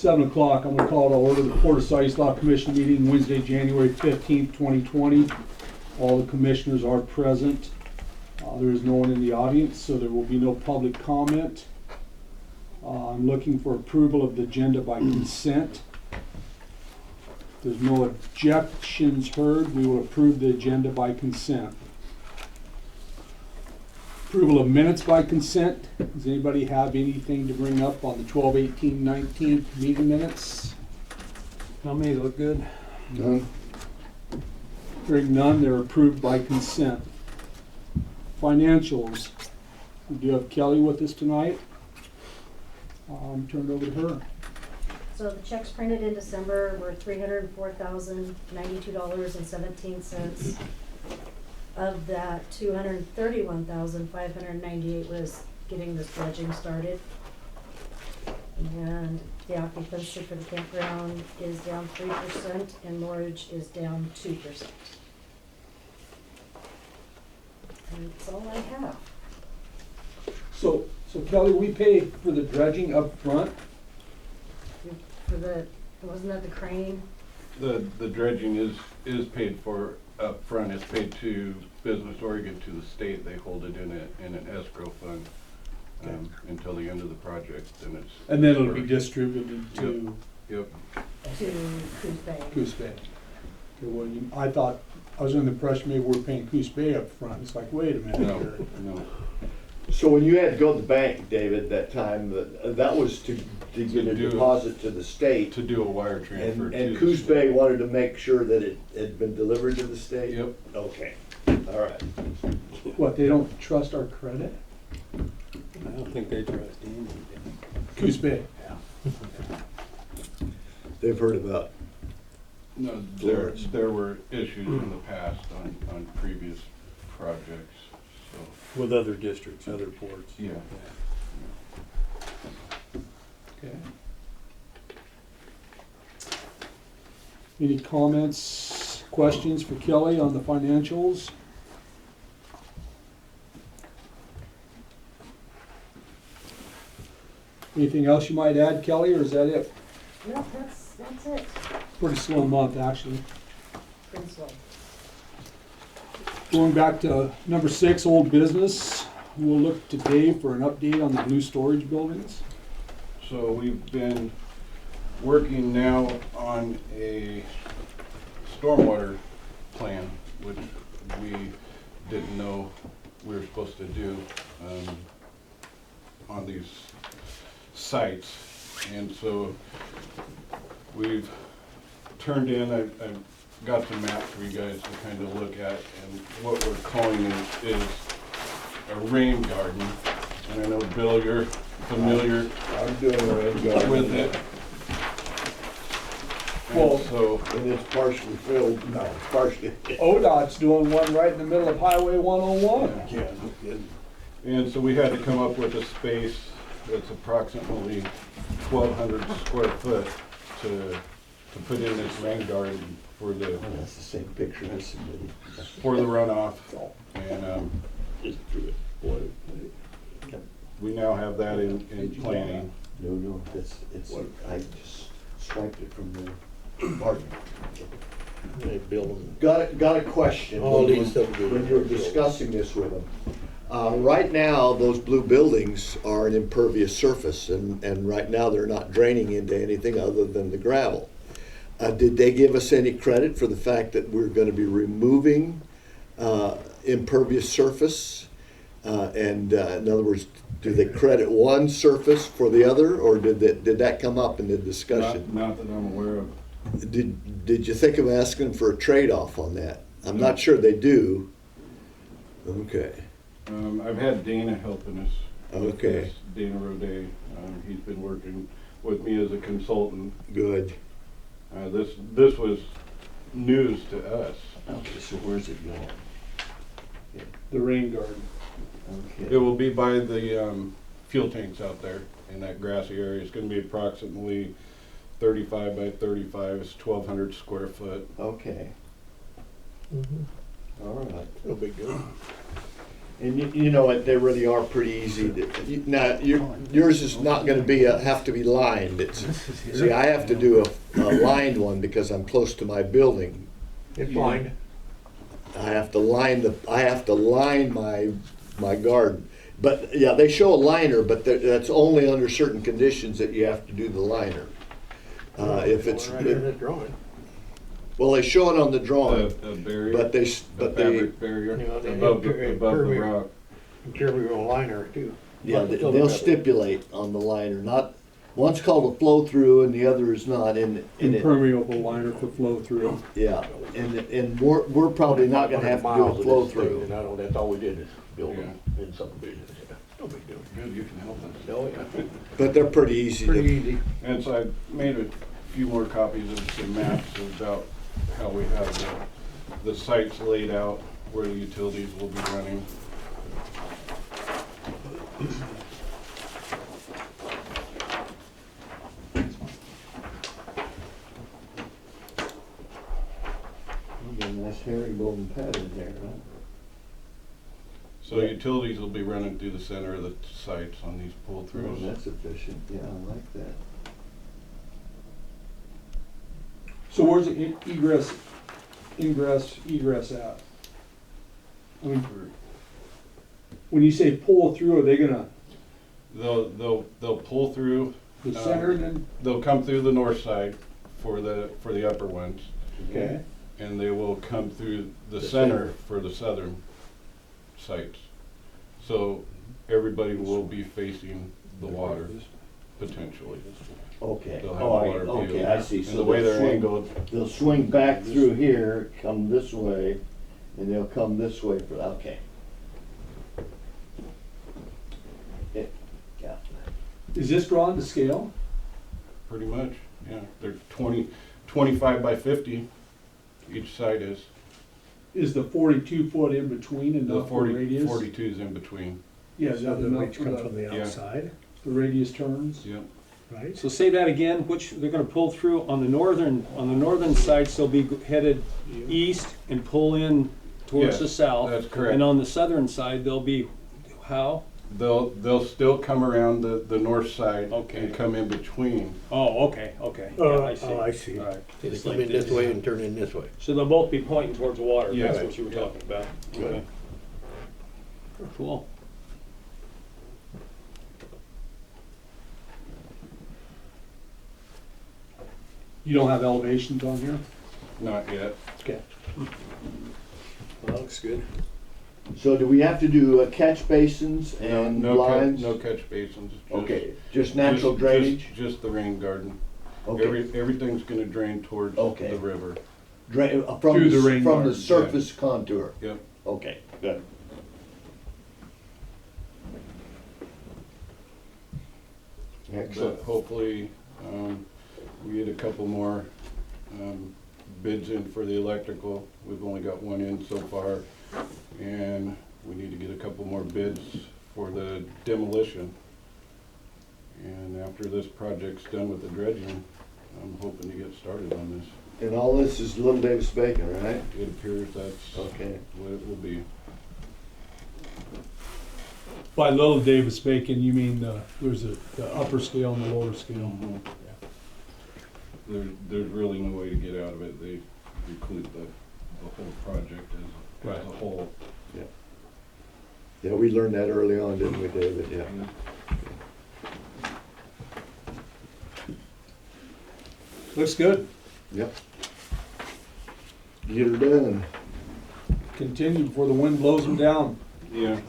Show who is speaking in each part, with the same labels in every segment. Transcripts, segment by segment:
Speaker 1: 7 o'clock, I'm gonna call to order the Port of Siuslaw Commission meeting Wednesday, January 15th, 2020. All the commissioners are present. There is no one in the audience, so there will be no public comment. I'm looking for approval of the agenda by consent. If there's no objections heard, we will approve the agenda by consent. Approval of minutes by consent. Does anybody have anything to bring up on the 12/18/19 meeting minutes?
Speaker 2: Not me, look good.
Speaker 3: None.
Speaker 1: Hearing none, they're approved by consent. Financials. We do have Kelly with us tonight. Turn it over to her.
Speaker 4: So the checks printed in December were $304,092.17. Of that, $231,598 was getting this dredging started. And the occupancy for the campground is down 3% and mortgage is down 2%. And that's all I have.
Speaker 1: So Kelly, we pay for the dredging up front.
Speaker 4: For the, wasn't that the crane?
Speaker 5: The dredging is paid for up front. It's paid to Business Oregon, to the state. They hold it in an escrow fund until the end of the project, and it's.
Speaker 1: And then it'll be distributed to
Speaker 5: Yep.
Speaker 4: To Coos Bay.
Speaker 1: Coos Bay. Okay, well, I thought, I was under the impression maybe we're paying Coos Bay up front. It's like, wait a minute
Speaker 5: No,
Speaker 1: here.
Speaker 5: no.
Speaker 3: So when you had to go to the bank, David, that time, that was to get a
Speaker 5: do-
Speaker 3: deposit to the state.
Speaker 5: To do a wire transfer to.
Speaker 3: And
Speaker 5: the
Speaker 3: Coos
Speaker 5: state.
Speaker 3: Bay wanted to make sure that it had been delivered to the state?
Speaker 5: Yep.
Speaker 3: Okay, all right.
Speaker 1: What, they don't trust our credit?
Speaker 2: I don't think they trust Dean.
Speaker 1: Coos Bay.
Speaker 3: They've heard about,
Speaker 5: No,
Speaker 3: Florence.
Speaker 5: there were issues in the past on previous projects, so,
Speaker 2: With other districts, other ports.
Speaker 5: yeah.
Speaker 1: Okay. Any comments, questions for Kelly on the financials? Anything else you might add, Kelly, or is that it?
Speaker 4: No, that's it.
Speaker 1: Pretty slow month, actually.
Speaker 4: Pretty slow.
Speaker 1: Going back to number 6, old business. We'll look to Dave for an update on the blue storage buildings.
Speaker 5: So we've been working now on a stormwater plan, which we didn't know we were supposed to do on these sites. And so we've turned in, I've got some maps for you guys to kind of look at, and what we're calling is a rain garden. And I know, Bill, you're familiar
Speaker 3: I'm doing a rain garden.
Speaker 5: with it.
Speaker 1: Well-
Speaker 5: And so,
Speaker 3: And it's partially filled, no, it's partially.
Speaker 1: ODOT's doing one right in the middle of Highway 101.
Speaker 3: Yeah, no kidding.
Speaker 5: and so we had to come up with a space that's approximately 1,200 square foot to put in this rain garden for the
Speaker 3: Oh, that's the same picture I submitted.
Speaker 5: runoff. And
Speaker 3: Just drew it. Boy,
Speaker 5: we now have that in planning.
Speaker 3: no, it's, I just swiped it from the part.
Speaker 2: They build them.
Speaker 3: Got a question.
Speaker 2: All
Speaker 3: when-
Speaker 2: these subdivisions.
Speaker 3: When you were discussing this with them. Right now, those blue buildings are an impervious surface, and right now they're not draining into anything other than the gravel. Did they give us any credit for the fact that we're gonna be removing impervious surface? In other words, do they credit one surface for the other, or did that come up in the discussion?
Speaker 5: Not that I'm aware of.
Speaker 3: Did you think of asking for a trade-off on that? I'm not sure they do. Okay,
Speaker 5: I've had Dana helping us. with
Speaker 3: Okay.
Speaker 5: this, Dana Roday. He's been working with me as a consultant.
Speaker 3: good.
Speaker 5: This was news to us.
Speaker 3: Okay, so where's it going?
Speaker 1: The rain garden.
Speaker 5: It
Speaker 3: Okay.
Speaker 5: will be by the fuel tanks out there in that grassy area. It's gonna be approximately 35 by 35, it's 1,200 square foot.
Speaker 3: Okay. All right.
Speaker 2: It'll be good.
Speaker 3: And you know what, they really are pretty easy to, now, yours is not gonna be, have to be lined, it's, see, I have to do a lined one because I'm close to my building.
Speaker 6: It's lined.
Speaker 3: I have to line my garden. But, yeah, they show a liner, but that's only under certain conditions that you have to do the liner. If it's,
Speaker 6: Right in the drawing.
Speaker 3: well, they show it on the drawing,
Speaker 5: A barrier,
Speaker 3: but they,
Speaker 5: a fabric barrier
Speaker 6: You know, they
Speaker 5: above the
Speaker 6: impervious.
Speaker 5: rock.
Speaker 6: Interior liner too.
Speaker 3: yeah,
Speaker 6: But still
Speaker 3: they'll
Speaker 6: have it.
Speaker 3: stipulate on the liner, not, one's called a flow-through and the other is not, and it,
Speaker 1: Impermeable liner for flow through.
Speaker 3: yeah, and we're probably not gonna have to do a
Speaker 6: Miles of this thing,
Speaker 3: flow-through.
Speaker 6: And I know that's all we did is build them in subdivisions. Yeah, no big deal.
Speaker 5: Good, you can help us.
Speaker 6: No, yeah.
Speaker 3: But they're pretty easy
Speaker 6: Pretty
Speaker 3: to,
Speaker 6: easy.
Speaker 5: And so I made a few more copies of some maps about how we have the sites laid out, where the utilities will be running.
Speaker 3: nice herringbone pattern there, huh?
Speaker 5: So utilities will be running through the center of the sites on these
Speaker 3: Oh,
Speaker 5: pull-throughs.
Speaker 3: that's efficient, yeah, I like that.
Speaker 1: So where's the egress at? I mean, when you say pull through, are they gonna,
Speaker 5: They'll pull through,
Speaker 1: the center and then,
Speaker 5: they'll come through the north side for the upper ones,
Speaker 1: okay?
Speaker 5: and they will come through the center for the southern sites. So everybody will be facing the water, potentially.
Speaker 3: Okay,
Speaker 5: They'll have
Speaker 3: oh,
Speaker 5: water view.
Speaker 3: okay, I see,
Speaker 5: And
Speaker 3: so
Speaker 5: the way
Speaker 3: they'll
Speaker 5: they're
Speaker 3: swing,
Speaker 5: angled,
Speaker 3: they'll swing back through here, come this way, and they'll come this way for, okay. Yeah,
Speaker 1: Is this drawn to scale?
Speaker 5: pretty much, yeah. They're 25 by 50, each side is.
Speaker 1: Is the 42 foot in between
Speaker 5: The
Speaker 1: enough for
Speaker 5: 40,
Speaker 1: radius?
Speaker 5: 42's in between,
Speaker 1: Yeah, is that
Speaker 6: So the
Speaker 1: enough
Speaker 6: reach
Speaker 1: for
Speaker 6: comes from
Speaker 1: the
Speaker 6: the
Speaker 5: Yeah.
Speaker 6: outside,
Speaker 1: radius turns?
Speaker 5: yep.
Speaker 6: right?
Speaker 7: So say that again, which, they're gonna pull through on the northern sides, they'll be headed east and pull in towards
Speaker 5: Yes,
Speaker 7: the south.
Speaker 5: that's correct.
Speaker 7: And on the southern side, they'll be, how?
Speaker 5: They'll still come around the north side
Speaker 7: Okay.
Speaker 5: and come in between.
Speaker 7: Oh, okay, yeah, I see.
Speaker 6: Oh, I see.
Speaker 7: All right.
Speaker 6: They
Speaker 7: It's
Speaker 6: come
Speaker 7: like
Speaker 6: in this way and turn in this way.
Speaker 7: So they'll both be pointing towards water, that's
Speaker 5: Yeah.
Speaker 7: what you were talking about?
Speaker 6: Good.
Speaker 7: Okay. Cool.
Speaker 1: You don't have elevations on here?
Speaker 5: Not yet.
Speaker 6: Okay.
Speaker 2: That looks good.
Speaker 3: so do we have to do catch basins and lines?
Speaker 5: No catch basins. Just,
Speaker 3: Okay, just natural
Speaker 5: just-
Speaker 3: drainage?
Speaker 5: Just the rain garden.
Speaker 3: Okay,
Speaker 5: Everything's gonna drain towards
Speaker 3: Okay.
Speaker 5: the river.
Speaker 3: from
Speaker 1: Through the rain
Speaker 3: from
Speaker 1: garden,
Speaker 3: the surface contour?
Speaker 5: Yep.
Speaker 3: Okay, good. Excellent.
Speaker 5: But hopefully, we get a couple more bids in for the electrical. We've only got one in so far, and we need to get a couple more bids for the demolition. And after this project's done with the dredging, I'm hoping to get started on this.
Speaker 3: And all this is Little Davis Bacon, right?
Speaker 5: It appears that's
Speaker 3: Okay.
Speaker 5: what it will be.
Speaker 1: By Little Davis Bacon, you mean there's the upper scale and the lower scale?
Speaker 5: There's really no way to get out of it. They include the whole project as a whole.
Speaker 3: Yeah, we learned that early on, didn't we, David? Yeah.
Speaker 1: Looks good.
Speaker 3: Yep. Get her done.
Speaker 1: Continue before the wind blows them down.
Speaker 5: Yeah,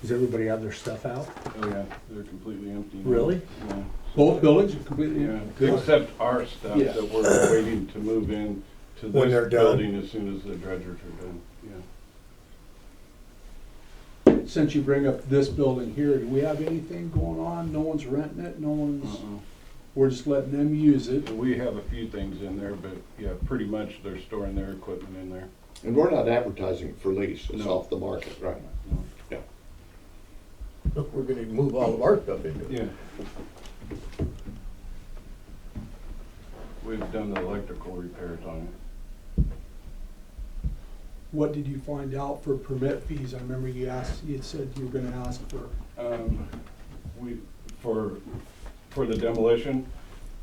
Speaker 6: Does everybody have their stuff out?
Speaker 5: oh yeah, they're completely empty now.
Speaker 6: Really?
Speaker 5: Yeah.
Speaker 1: Both buildings are completely
Speaker 5: Yeah,
Speaker 1: good.
Speaker 5: except our stuff
Speaker 1: Yeah.
Speaker 5: that we're waiting to move in to
Speaker 6: When they're
Speaker 5: this
Speaker 6: done?
Speaker 5: building as soon as the dredgers are done, yeah.
Speaker 1: Since you bring up this building here, do we have anything going on? No one's renting it, no one's, we're just letting them use it.
Speaker 5: And we have a few things in there, but yeah, pretty much they're storing their equipment in there.
Speaker 3: And we're not advertising it for lease, it's
Speaker 5: No.
Speaker 3: off the market, right?
Speaker 6: We're gonna move all of our stuff into it.
Speaker 5: Yeah. We've done the electrical repairs on it.
Speaker 1: what did you find out for permit fees? I remember you had said you were gonna ask
Speaker 5: We, for the demolition,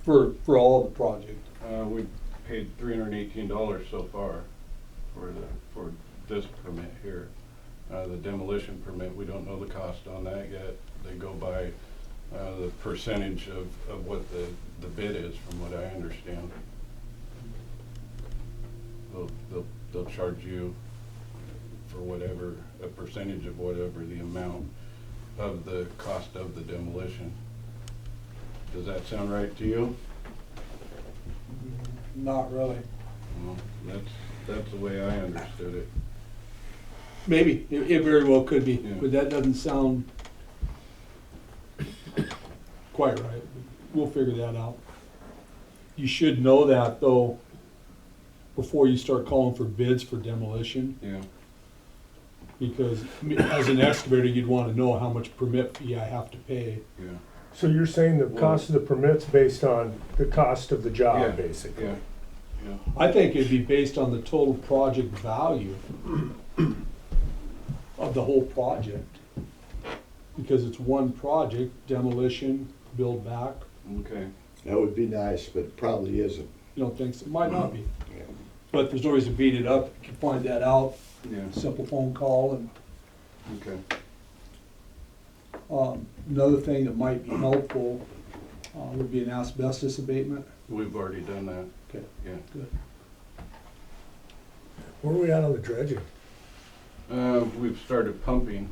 Speaker 1: for all the project.
Speaker 5: we paid $318 so far for this permit here. The demolition permit, we don't know the cost on that yet. They go by the percentage of what the bid is, from what I understand. They'll charge you for whatever, a percentage of whatever the amount of the cost of the demolition. Does that sound right to you?
Speaker 1: Not really.
Speaker 5: Well, that's the way I understood it.
Speaker 1: Maybe, it very well could be,
Speaker 5: Yeah.
Speaker 1: but that doesn't sound quite right. We'll figure that out. You should know that though, before you start calling for bids for demolition,
Speaker 5: Yeah,
Speaker 1: because as an excavator, you'd wanna know how much permit fee I have to pay.
Speaker 5: yeah,
Speaker 8: So you're saying the cost of the permit's based on the cost of the
Speaker 5: Yeah.
Speaker 8: job, basically?
Speaker 5: yeah, yeah.
Speaker 1: I think it'd be based on the total project value of the whole project. Because it's one project, demolition, build back.
Speaker 5: Okay,
Speaker 3: That would be nice, but it probably isn't.
Speaker 1: You don't think so? It might not be.
Speaker 3: Yeah.
Speaker 1: But there's no reason to beat it up. You can find that out,
Speaker 5: yeah,
Speaker 1: simple phone call. And
Speaker 5: okay.
Speaker 1: another thing that might be helpful would be an asbestos abatement.
Speaker 5: We've already done that,
Speaker 1: Okay,
Speaker 5: yeah.
Speaker 1: good.
Speaker 8: Where are we at on the dredging?
Speaker 5: We've started pumping,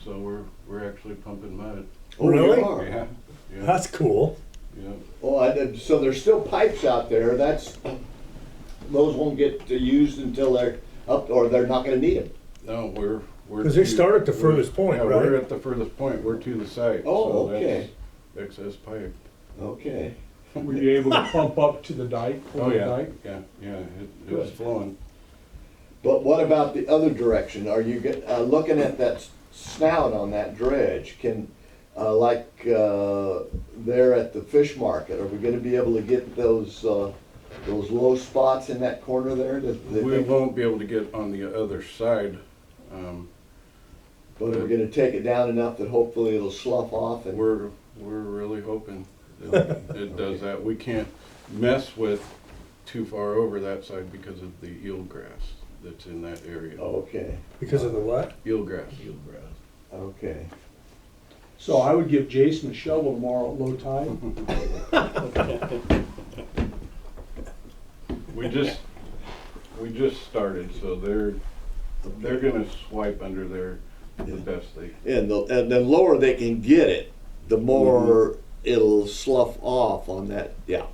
Speaker 5: so we're actually pumping mud.
Speaker 3: Oh, you
Speaker 8: Really?
Speaker 3: are?
Speaker 5: Yeah, yeah,
Speaker 8: That's cool.
Speaker 5: yeah.
Speaker 3: Well, so there's still pipes out there, those won't get used until they're up, or they're not gonna need them.
Speaker 5: No, we're.
Speaker 8: Because they
Speaker 5: to-
Speaker 8: start at the
Speaker 5: we're-
Speaker 8: furthest point,
Speaker 5: yeah, We're
Speaker 8: right?
Speaker 5: at the furthest point, we're to the site.
Speaker 3: Oh,
Speaker 5: so that's
Speaker 3: okay.
Speaker 5: Excess pipe.
Speaker 3: Okay.
Speaker 1: Were you able to pump up to the dike?
Speaker 5: Oh,
Speaker 1: over the
Speaker 5: yeah,
Speaker 1: dike?
Speaker 5: yeah, it was
Speaker 1: Good.
Speaker 5: flowing.
Speaker 3: But what about the other direction? Are you looking at that snout on that dredge? There at the fish market, are we gonna be able to get those low spots in that corner there?
Speaker 5: We won't be able to get on the other side.
Speaker 3: But we're gonna take it down enough that hopefully it'll slough off and.
Speaker 5: We're really hoping that it does that. We can't mess with too far over that side because of the eelgrass that's in that area.
Speaker 3: Okay,
Speaker 8: Because of the what?
Speaker 5: Eelgrass.
Speaker 3: okay.
Speaker 1: So I would give Jason a shovel tomorrow at low tide.
Speaker 5: We just started, so they're gonna swipe under there the best they.
Speaker 3: And the lower they can get it, the more it'll slough off on that, yeah.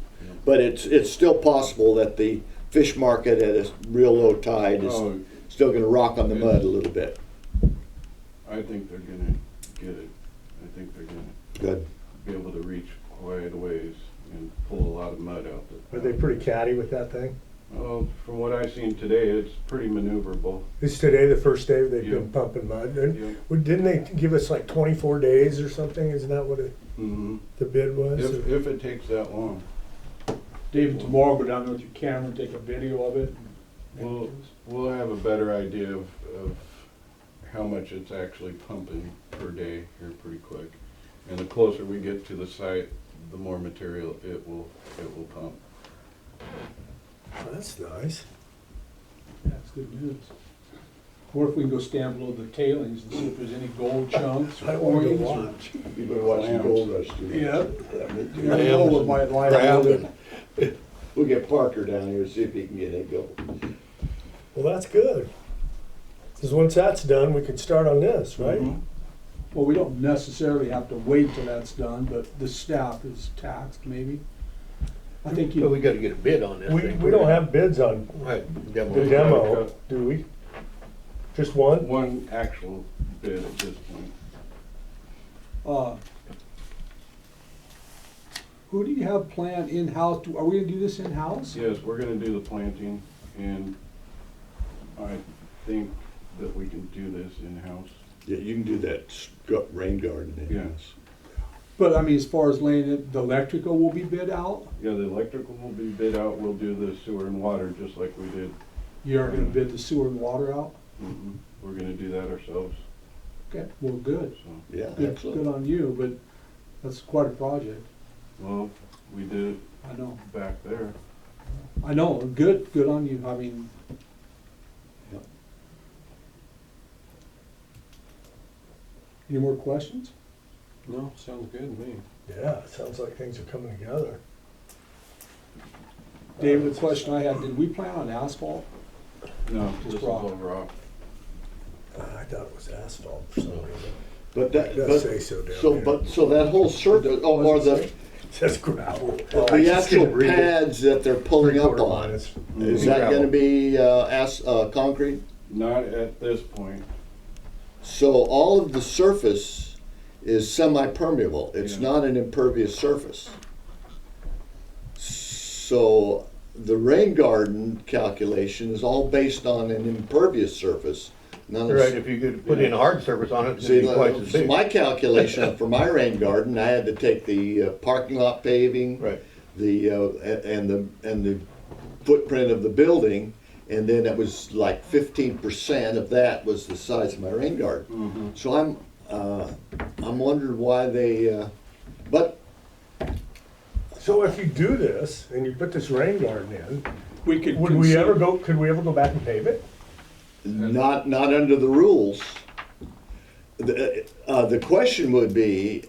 Speaker 3: But it's still possible that the fish market at a real low tide is
Speaker 5: Oh,
Speaker 3: still gonna rock on the mud a little bit.
Speaker 5: I think they're gonna get it. I think they're gonna
Speaker 3: Good.
Speaker 5: be able to reach quite a ways and pull a lot of mud out.
Speaker 8: Are they pretty catty with that thing?
Speaker 5: Well, from what I've seen today, it's pretty maneuverable.
Speaker 8: Is today the first day they've
Speaker 5: Yeah.
Speaker 8: been pumping mud?
Speaker 5: Yeah.
Speaker 8: And didn't they give us like 24 days or something? Isn't that what
Speaker 5: Mm-hmm.
Speaker 8: the bid was?
Speaker 5: If it takes that long.
Speaker 1: David, tomorrow go down there with your camera and take a video of it.
Speaker 5: We'll have a better idea of how much it's actually pumping per day here pretty quick. And the closer we get to the site, the more material it will pump.
Speaker 8: Oh, that's nice.
Speaker 1: That's good news. What if we can go stand below the tailings and see if there's any gold chunks
Speaker 8: I
Speaker 1: or
Speaker 8: want to
Speaker 1: coins?
Speaker 8: go
Speaker 1: or-
Speaker 8: watch.
Speaker 3: You've been watching Gold Rush too.
Speaker 1: Yeah.
Speaker 3: me
Speaker 1: You
Speaker 3: too.
Speaker 1: never know what might lie
Speaker 3: Grabbing.
Speaker 1: there.
Speaker 3: We'll get Parker down here, see if he can get it going.
Speaker 8: Well, that's good. Because once that's done, we can start on this, right?
Speaker 5: Mhm.
Speaker 1: Well, we don't necessarily have to wait till that's done, but the staff is taxed maybe. I think
Speaker 6: Well, we
Speaker 1: you,
Speaker 6: gotta get a bid on this
Speaker 8: We
Speaker 6: thing.
Speaker 8: don't have bids on
Speaker 6: Right,
Speaker 8: the
Speaker 5: We gotta
Speaker 8: demo,
Speaker 5: cut
Speaker 8: do we? Just one?
Speaker 5: One actual bid at this point.
Speaker 1: uh, who do you have planned in-house? Are we gonna do this in-house?
Speaker 5: Yes, we're gonna do the planting, and I think that we can do this in-house.
Speaker 3: Yeah, you can do that rain garden in
Speaker 5: Yeah.
Speaker 3: house.
Speaker 1: But I mean, as far as laying it, the electrical will be bid out?
Speaker 5: Yeah, the electrical will be bid out, we'll do the sewer and water just like we did
Speaker 1: You aren't gonna bid the sewer and water out?
Speaker 5: We're gonna do that ourselves,
Speaker 1: Okay, well, good.
Speaker 5: so.
Speaker 3: Yeah,
Speaker 1: Good,
Speaker 3: excellent.
Speaker 1: good on you, but that's quite a project.
Speaker 5: Well, we did
Speaker 1: I know.
Speaker 5: it back there.
Speaker 1: I know, good, good on you. I mean,
Speaker 3: Yep.
Speaker 1: any more questions?
Speaker 7: No, sounds good to me.
Speaker 8: Yeah, it sounds like things are coming together.
Speaker 1: David, the question I had, did we plan on asphalt?
Speaker 5: No,
Speaker 1: Just
Speaker 5: this is
Speaker 1: rock.
Speaker 5: all rock.
Speaker 8: I thought it was asphalt for some reason.
Speaker 3: But that,
Speaker 8: It does
Speaker 3: but,
Speaker 8: say so down
Speaker 3: so,
Speaker 8: here.
Speaker 3: but, so that whole surface, oh, or the,
Speaker 8: It says gravel. I
Speaker 3: the
Speaker 8: just
Speaker 3: actual
Speaker 8: didn't read it.
Speaker 3: pads that they're pulling up
Speaker 8: 3/4
Speaker 3: on,
Speaker 8: minus.
Speaker 3: is that gonna be, concrete?
Speaker 5: Not at this point.
Speaker 3: So all of the surface is semi-permeable, it's
Speaker 5: Yeah.
Speaker 3: not an impervious surface. So the rain garden calculation is all based on an impervious surface. None of
Speaker 6: Right, if you could put in hard surface on it,
Speaker 3: See,
Speaker 6: it'd be twice as big.
Speaker 3: my calculation for my rain garden, I had to take the parking lot paving,
Speaker 6: Right.
Speaker 3: and the footprint of the building, and then it was like 15% of that was the size of my rain garden. So I'm wondering why they, but
Speaker 8: So if you do this and you put this rain garden in,
Speaker 1: We could.
Speaker 8: could we ever go back and pave it?
Speaker 3: not under the rules. The question would be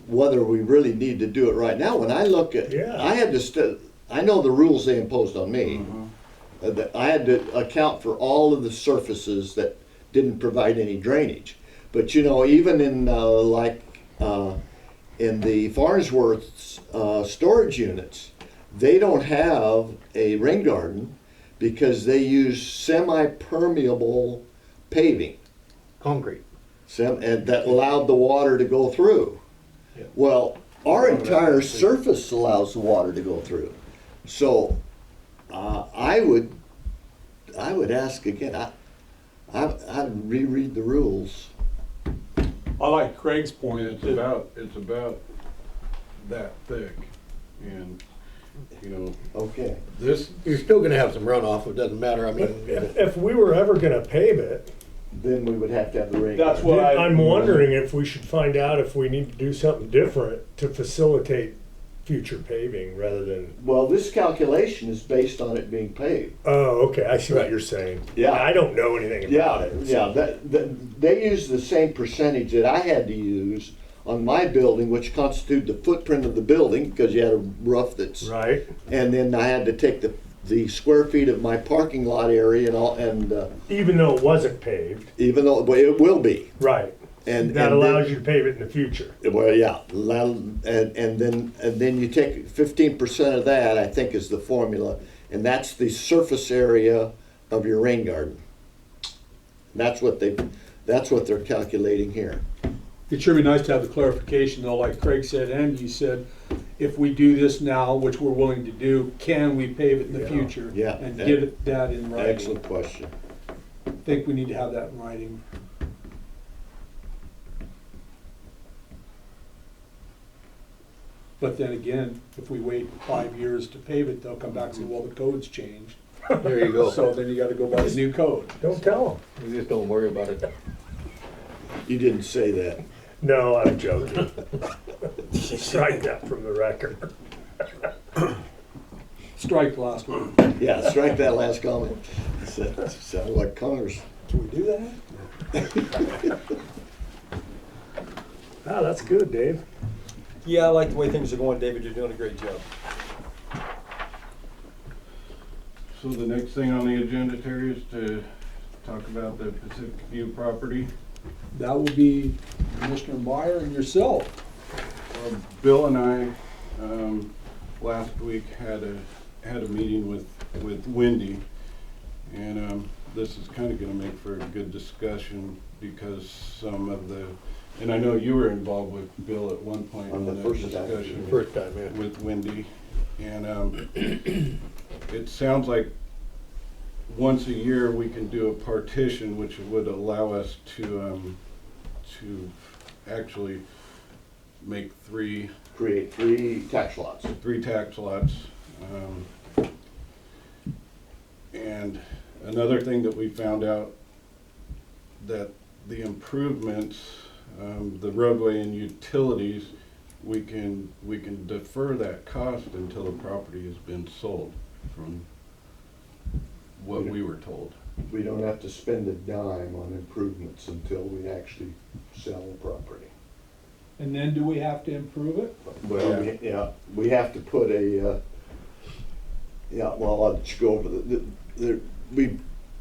Speaker 3: whether we really need to do it right now. When I look at,
Speaker 8: Yeah.
Speaker 3: I had to, I know the rules they imposed on me. That I had to account for all of the surfaces that didn't provide any drainage. But you know, even in in the Farnsworth's storage units, they don't have a rain garden because they use semi-permeable paving,
Speaker 6: Concrete.
Speaker 3: and that allowed the water to go through.
Speaker 6: Yeah.
Speaker 3: Well, our entire surface allows the water to go through. So I would ask again. I'd reread the rules.
Speaker 1: I like Craig's point.
Speaker 5: It's about that thick, and, you know,
Speaker 3: Okay.
Speaker 5: this,
Speaker 6: You're still gonna have some runoff, it doesn't matter, I
Speaker 8: But
Speaker 6: mean,
Speaker 8: if we were ever gonna pave it,
Speaker 3: Then we would have to have the rain.
Speaker 1: That's
Speaker 3: garden.
Speaker 1: what
Speaker 8: I'm wondering if we should find out if we need to do something different to facilitate future paving rather than,
Speaker 3: Well, this calculation is based on it being paved.
Speaker 8: oh, okay, I see what
Speaker 3: Right.
Speaker 8: you're saying.
Speaker 3: Yeah.
Speaker 8: I don't know anything about
Speaker 3: Yeah,
Speaker 8: it.
Speaker 3: yeah. They use the same percentage that I had to use on my building, which constituted the footprint of the building, because you had a roof that's,
Speaker 8: Right?
Speaker 3: and then I had to take the square feet of my parking lot area and all, and
Speaker 8: Even though it wasn't paved,
Speaker 3: even though, but it will be.
Speaker 8: right?
Speaker 3: And
Speaker 8: That
Speaker 3: and then-
Speaker 8: allows you to pave it in the future.
Speaker 3: Well, yeah, and then you take 15% of that, I think is the formula, and that's the surface area of your rain garden. That's what they're calculating here.
Speaker 1: It sure be nice to have the clarification though, like Craig said and you said, if we do this now, which we're willing to do, can we pave it in the
Speaker 8: Yeah.
Speaker 1: future?
Speaker 3: Yeah.
Speaker 1: And get that in writing.
Speaker 3: Excellent question.
Speaker 1: I think we need to have that in writing. But then again, if we wait 5 years to pave it, they'll come back and say, well, the code's changed.
Speaker 6: there you go.
Speaker 1: So then you gotta go by the new code.
Speaker 8: Don't tell
Speaker 6: You just don't worry about it.
Speaker 3: You didn't say that.
Speaker 8: them. No, I'm joking. Strike that from the record.
Speaker 1: Strike the last one.
Speaker 3: Yeah, strike that last comment. Sounded like Connors.
Speaker 1: Can we do that?
Speaker 8: Ah, that's good, Dave.
Speaker 7: Yeah, I like the way things are going, David, you're doing a great job.
Speaker 5: so the next thing on the agenda, Terry, is to talk about the Pacific View property.
Speaker 1: That will be Commissioner Meyer and yourself.
Speaker 5: Bill and I, last week had a meeting with Wendy, and this is kind of going to make for a good discussion because some of the, and I know you were involved with Bill at one point
Speaker 3: On the
Speaker 5: in that
Speaker 3: first time.
Speaker 5: discussion
Speaker 6: First time, yeah.
Speaker 5: with Wendy, and it sounds like once a year we can do a partition, which would allow us to actually make
Speaker 3: Create 3 tax lots.
Speaker 5: three tax lots. And another thing that we found out, that the improvements, the roadway and utilities, we can defer that cost until the property has been sold, from what we were told.
Speaker 3: We don't have to spend a dime on improvements until we actually sell the property.
Speaker 1: And then do we have to improve it?
Speaker 3: Well, we have to put a, well, I'll let you go over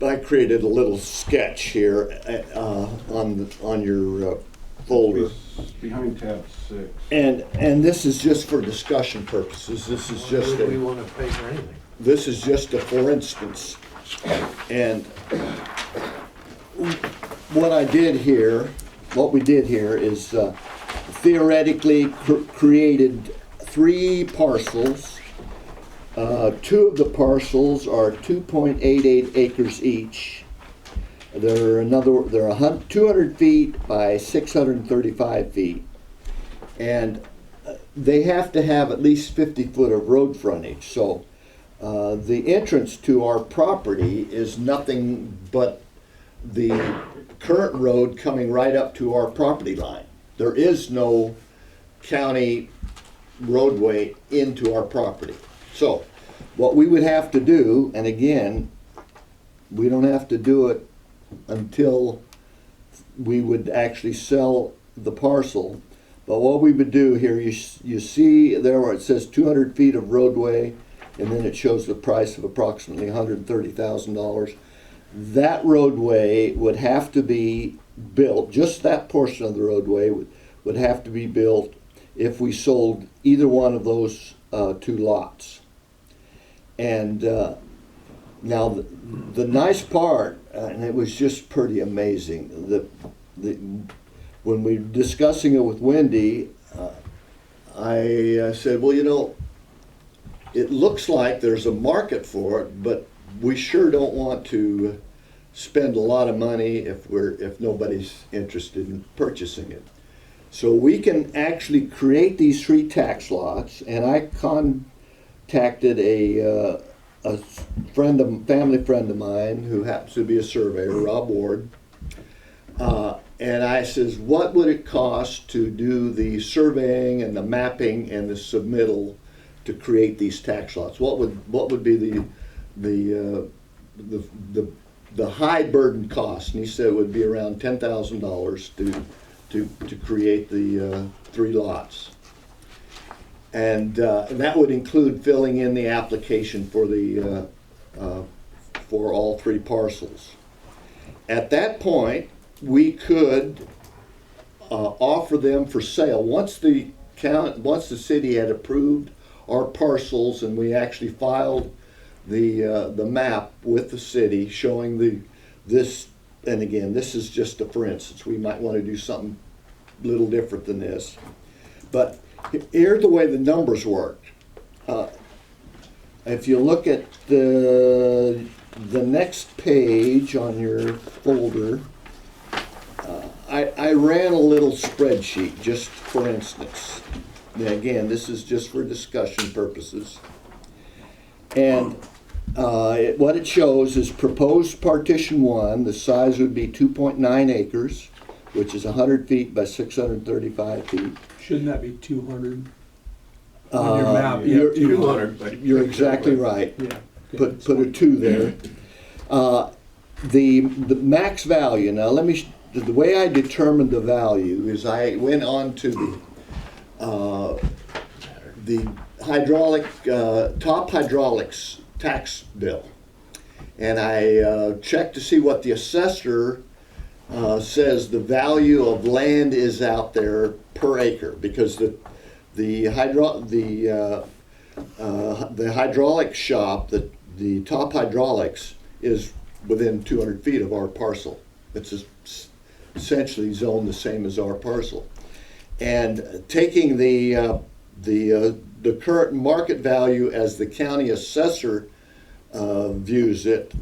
Speaker 3: I created a little sketch here, on your folder.
Speaker 5: It's behind tab 6.
Speaker 3: And this is just for discussion purposes. This is just
Speaker 2: Why would we want to pay for anything?
Speaker 3: this is just a for instance. And what we did here is theoretically created 3 parcels. 2 of the parcels are 2.88 acres each. They're 200 feet by 635 feet. And they have to have at least 50 foot of road frontage. So the entrance to our property is nothing but the current road coming right up to our property line. There is no county roadway into our property. So what we would have to do, and again, we don't have to do it until we would actually sell the parcel. But what we would do here, you see there where it says 200 feet of roadway, and then it shows the price of approximately $130,000. That roadway would have to be built, just that portion of the roadway would have to be built if we sold either one of those 2 lots. And now the nice part, and it was just pretty amazing, when we were discussing it with Wendy, I said, well, you know, it looks like there's a market for it, but we sure don't want to spend a lot of money if nobody's interested in purchasing it. So we can actually create these 3 tax lots, and I contacted a family friend of mine who happens to be a surveyor, Rob Ward, and I says, what would it cost to do the surveying and the mapping and the submittal to create these tax lots? What would be the high burden cost? And he said it would be around $10,000 to create the 3 lots. And that would include filling in the application for for all 3 parcels. At that point, we could offer them for sale once the city had approved our parcels, and we actually filed the map with the city showing this. And again, this is just a for instance. We might want to do something a little different than this, but here's the way the numbers worked. If you look at the next page on your folder, I ran a little spreadsheet just for instance. Now again, this is just for discussion purposes. And what it shows is proposed partition 1, the size would be 2.9 acres, which is 100 feet by 635 feet.
Speaker 1: Shouldn't that be 200? On your map, yeah,
Speaker 3: You're
Speaker 2: 200.
Speaker 3: You're exactly right.
Speaker 1: Yeah.
Speaker 3: Put a 2 there. The max value, now the way I determined the value is I went on to the hydraulic, top hydraulics tax bill. And I checked to see what the assessor says the value of land is out there per acre, because the hydraulic shop, the top hydraulics is within 200 feet of our parcel. It's essentially zoned the same as our parcel. And taking the current market value as the county assessor views it,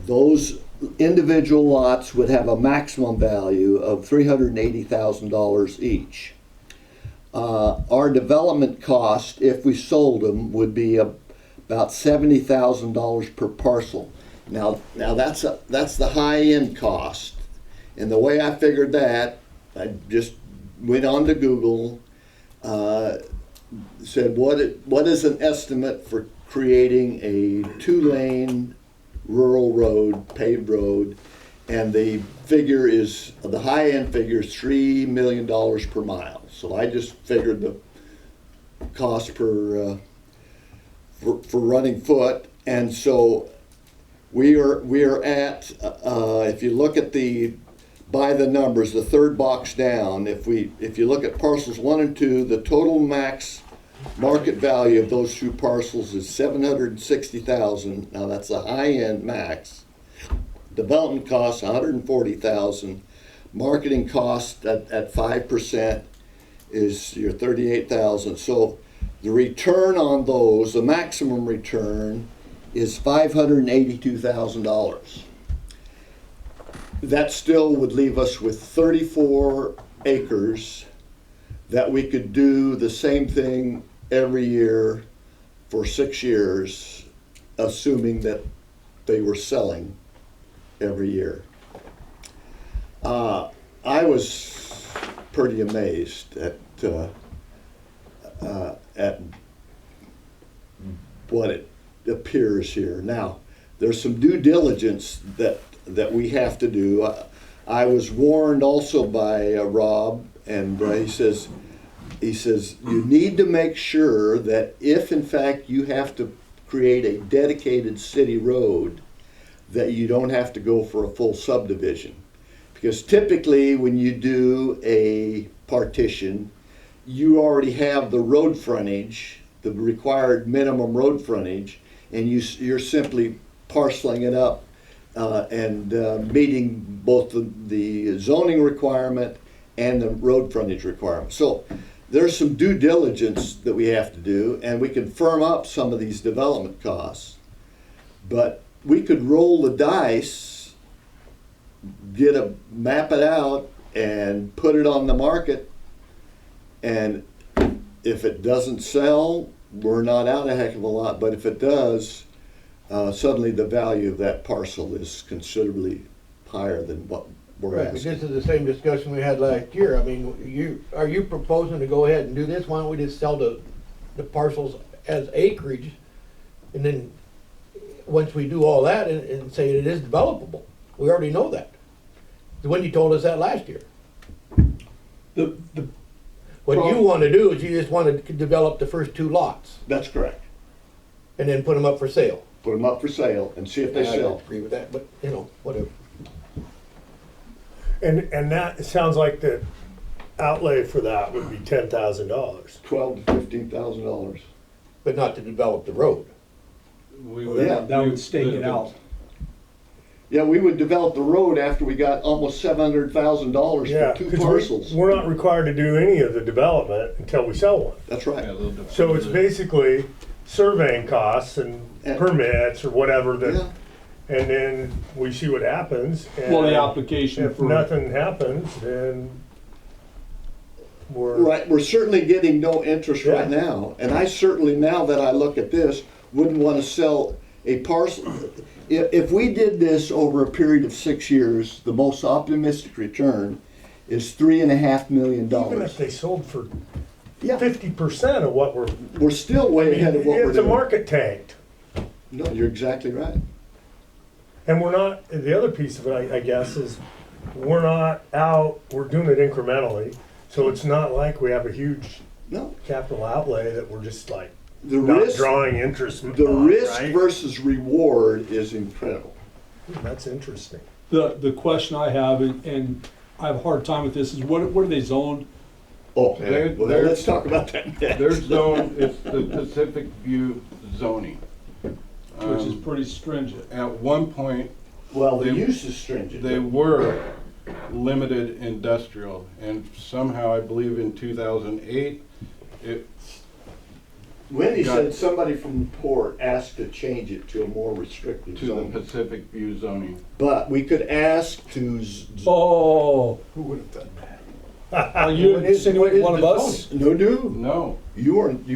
Speaker 3: those individual lots would have a maximum value of $380,000 each. Our development cost, if we sold them, would be about $70,000 per parcel. Now that's the high-end cost. And the way I figured that, I just went on to Google, said what is an estimate for creating a 2-lane rural road, paved road, and the figure is, the high-end figure is $3 million per mile. So I just figured the cost per for running foot, and so we are at if you look at by the numbers, the third box down, if you look at parcels 1 and 2, the total max market value of those 2 parcels is $760,000. Now that's the high end max. Development costs $140,000. Marketing cost at 5% is your $38,000. So the return on those, the maximum return, is $582,000. That still would leave us with 34 acres that we could do the same thing every year for 6 years, assuming that they were selling every year. I was pretty amazed at what it appears here. Now, there's some due diligence that we have to do. I was warned also by Rob, and he says you need to make sure that if in fact you have to create a dedicated city road, that you don't have to go for a full subdivision. Because typically when you do a partition, you already have the road frontage, the required minimum road frontage, and you're simply parceling it up and meeting both the zoning requirement and the road frontage requirement. So there's some due diligence that we have to do, and we can firm up some of these development costs. But we could roll the dice, map it out, and put it on the market, and if it doesn't sell, we're not out a heck of a lot, but if it does, suddenly the value of that parcel is considerably higher than what we're
Speaker 2: Right, but
Speaker 3: asking.
Speaker 2: this is the same discussion we had last year. I mean, are you proposing to go ahead and do this? Why don't we just sell the parcels as acreage? And then, once we do all that and say it is developable, we already know that. When you told us that last year.
Speaker 1: The
Speaker 2: What you want to do is you just want to develop the first 2 lots
Speaker 3: That's correct.
Speaker 2: and then put them up for sale.
Speaker 3: Put them up for sale and see if they
Speaker 2: I
Speaker 3: sell.
Speaker 2: agree with that, but whatever.
Speaker 8: And that, it sounds like the outlay for that would be $10,000.
Speaker 3: $12,000 to $15,000.
Speaker 2: But not to develop the road.
Speaker 1: that would stake it out.
Speaker 3: Yeah, we would develop the road after we got almost $700,000
Speaker 8: Yeah,
Speaker 3: for 2
Speaker 8: because
Speaker 3: parcels.
Speaker 8: we're not required to do any of the development until we sell one.
Speaker 3: That's right.
Speaker 8: So it's basically surveying costs and
Speaker 3: And-
Speaker 8: permits or whatever
Speaker 3: Yeah.
Speaker 8: that, and then we see what happens.
Speaker 1: Well, the
Speaker 8: and
Speaker 1: application
Speaker 8: If
Speaker 1: for,
Speaker 8: nothing happens, then we're.
Speaker 3: Right, we're certainly getting no interest right
Speaker 8: Yeah.
Speaker 3: now. And I certainly, now that I look at this, wouldn't want to sell a parcel. If we did this over a period of 6 years, the most optimistic return is $3.5 million.
Speaker 8: Even if they sold for
Speaker 3: Yeah,
Speaker 8: 50% of what
Speaker 3: we're still way ahead of what we're
Speaker 8: it's a
Speaker 3: doing.
Speaker 8: market tanked.
Speaker 3: No, you're exactly right.
Speaker 8: And we're not, the other piece of it, I guess, is we're not out, we're doing it incrementally. So it's not like we have a huge
Speaker 3: No,
Speaker 8: capital outlay that we're just like
Speaker 3: the
Speaker 8: not
Speaker 3: risk,
Speaker 8: drawing interest
Speaker 3: the
Speaker 8: on,
Speaker 3: risk
Speaker 8: right?
Speaker 3: versus reward is incredible.
Speaker 8: That's interesting.
Speaker 1: the question I have, and I have a hard time with this, is what are they zoned?
Speaker 3: Oh,
Speaker 5: They're-
Speaker 3: well,
Speaker 5: they're-
Speaker 3: let's talk about that next.
Speaker 5: Their zone is the Pacific View zoning.
Speaker 1: Which is pretty stringent.
Speaker 5: At one point,
Speaker 3: Well, the
Speaker 5: they-
Speaker 3: use is stringent.
Speaker 5: they were limited industrial, and somehow, I believe in 2008,
Speaker 3: Wendy
Speaker 5: got-
Speaker 3: said somebody from the port asked to change it to a more restrictive
Speaker 5: to the
Speaker 3: zone.
Speaker 5: Pacific View zoning.
Speaker 3: But we could ask to,
Speaker 1: Oh,
Speaker 2: Who would have done that?
Speaker 1: are you
Speaker 2: What is
Speaker 1: insinuating one of
Speaker 2: the
Speaker 1: us?
Speaker 3: no,
Speaker 5: No,
Speaker 3: you weren't,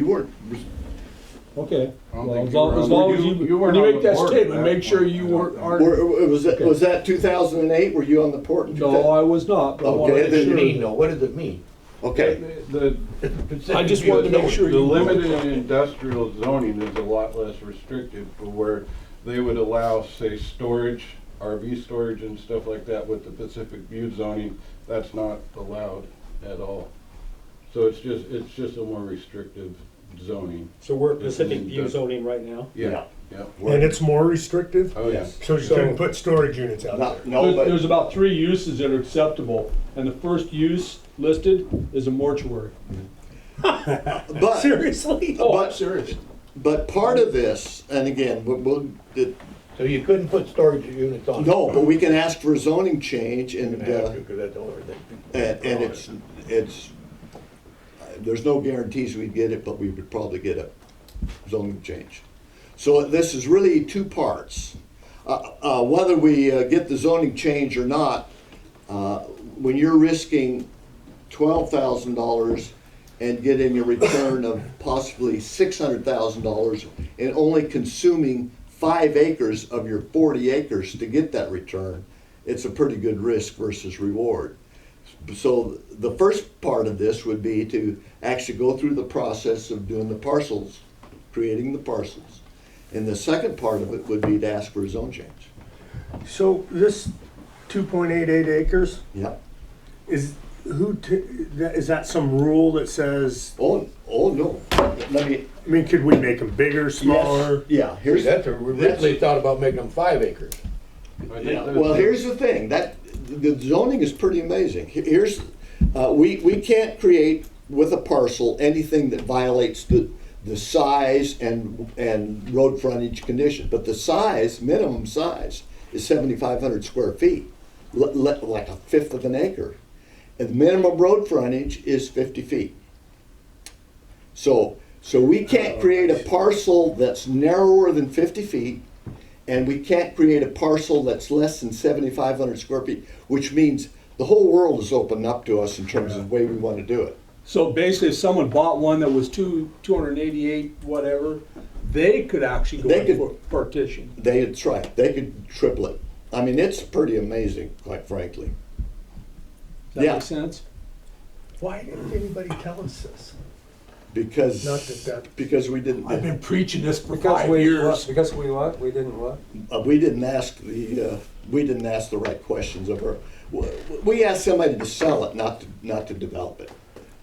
Speaker 1: Okay.
Speaker 5: I don't
Speaker 1: Well,
Speaker 5: think
Speaker 1: as
Speaker 5: you
Speaker 1: long
Speaker 5: were
Speaker 1: as,
Speaker 5: on
Speaker 1: long
Speaker 5: the-
Speaker 1: as
Speaker 5: you
Speaker 1: you,
Speaker 5: weren't
Speaker 1: when you
Speaker 5: on
Speaker 1: make
Speaker 5: the
Speaker 1: that
Speaker 5: board at
Speaker 1: statement,
Speaker 5: that
Speaker 1: make sure
Speaker 5: point.
Speaker 1: you aren't.
Speaker 3: Was
Speaker 1: Okay.
Speaker 3: that 2008? Were you on the port? in
Speaker 1: No, I was not, but I
Speaker 3: Okay,
Speaker 1: wanted to
Speaker 2: What does it
Speaker 1: make
Speaker 2: mean,
Speaker 1: sure.
Speaker 2: though? What does it mean?
Speaker 3: Okay,
Speaker 5: The,
Speaker 1: I just wanted to make sure
Speaker 5: the
Speaker 1: you.
Speaker 5: limited industrial zoning is a lot less restrictive for where they would allow, say, storage, RV storage and stuff like that with the Pacific View zoning, that's not allowed at all. So it's just a more restrictive zoning.
Speaker 7: So we're
Speaker 5: It's an
Speaker 7: Pacific View
Speaker 5: industri-
Speaker 7: zoning right now?
Speaker 5: Yeah, yeah.
Speaker 8: And it's more restrictive,
Speaker 5: Oh, yeah.
Speaker 3: Yes.
Speaker 8: so you couldn't put storage units out there.
Speaker 3: no,
Speaker 1: There's,
Speaker 3: but,
Speaker 1: there's about 3 uses that are acceptable, and the first use listed is a mortuary.
Speaker 3: but,
Speaker 8: Seriously?
Speaker 1: Oh, I'm
Speaker 3: But-
Speaker 1: serious.
Speaker 3: but part of this, and again,
Speaker 2: So you couldn't put storage units on?
Speaker 3: no, but we can ask for a zoning change
Speaker 2: You're
Speaker 3: and,
Speaker 2: gonna have to, 'cause that's the only thing.
Speaker 3: and it's, there's no guarantees we'd get it, but we would probably get a zoning change. So this is really 2 parts. Whether we get the zoning change or not, when you're risking $12,000 and getting a return of possibly $600,000 and only consuming 5 acres of your 40 acres to get that return, it's a pretty good risk versus reward. So the first part of this would be to actually go through the process of doing the parcels, creating the parcels. And the second part of it would be to ask for a zone change.
Speaker 8: So this 2.88 acres,
Speaker 3: Yeah.
Speaker 8: is is that some rule that says,
Speaker 3: Oh, no. Let me,
Speaker 8: I mean, could we make them bigger, smaller?
Speaker 3: yeah,
Speaker 2: See,
Speaker 3: here's,
Speaker 2: that's, originally thought about making them 5 acres.
Speaker 5: I think
Speaker 3: yeah,
Speaker 5: there's-
Speaker 3: well, here's the thing, the zoning is pretty amazing. Here's, we can't create with a parcel anything that violates the size and road frontage condition, but the size, minimum size, is 7,500 square feet, like a fifth of an acre. And the minimum road frontage is 50 feet. So we can't create a parcel that's narrower than 50 feet, and we can't create a parcel that's less than 7,500 square feet, which means the whole world is opened up to us in terms of the way we want to do it.
Speaker 1: So basically, if someone bought one that was 288, whatever, they could actually go
Speaker 3: They
Speaker 1: in
Speaker 3: could-
Speaker 1: for partition.
Speaker 3: That's right, they could triple it. I mean, it's pretty amazing, quite frankly.
Speaker 1: Does that
Speaker 3: Yeah.
Speaker 1: make sense?
Speaker 8: Why didn't anybody tell us this?
Speaker 3: Because,
Speaker 8: Not that-
Speaker 3: because we didn't,
Speaker 1: I've been preaching this for
Speaker 7: Because
Speaker 1: 5
Speaker 7: we,
Speaker 1: years.
Speaker 7: because we what? We didn't what?
Speaker 3: we didn't ask the right questions of her. We asked somebody to sell it, not to develop it.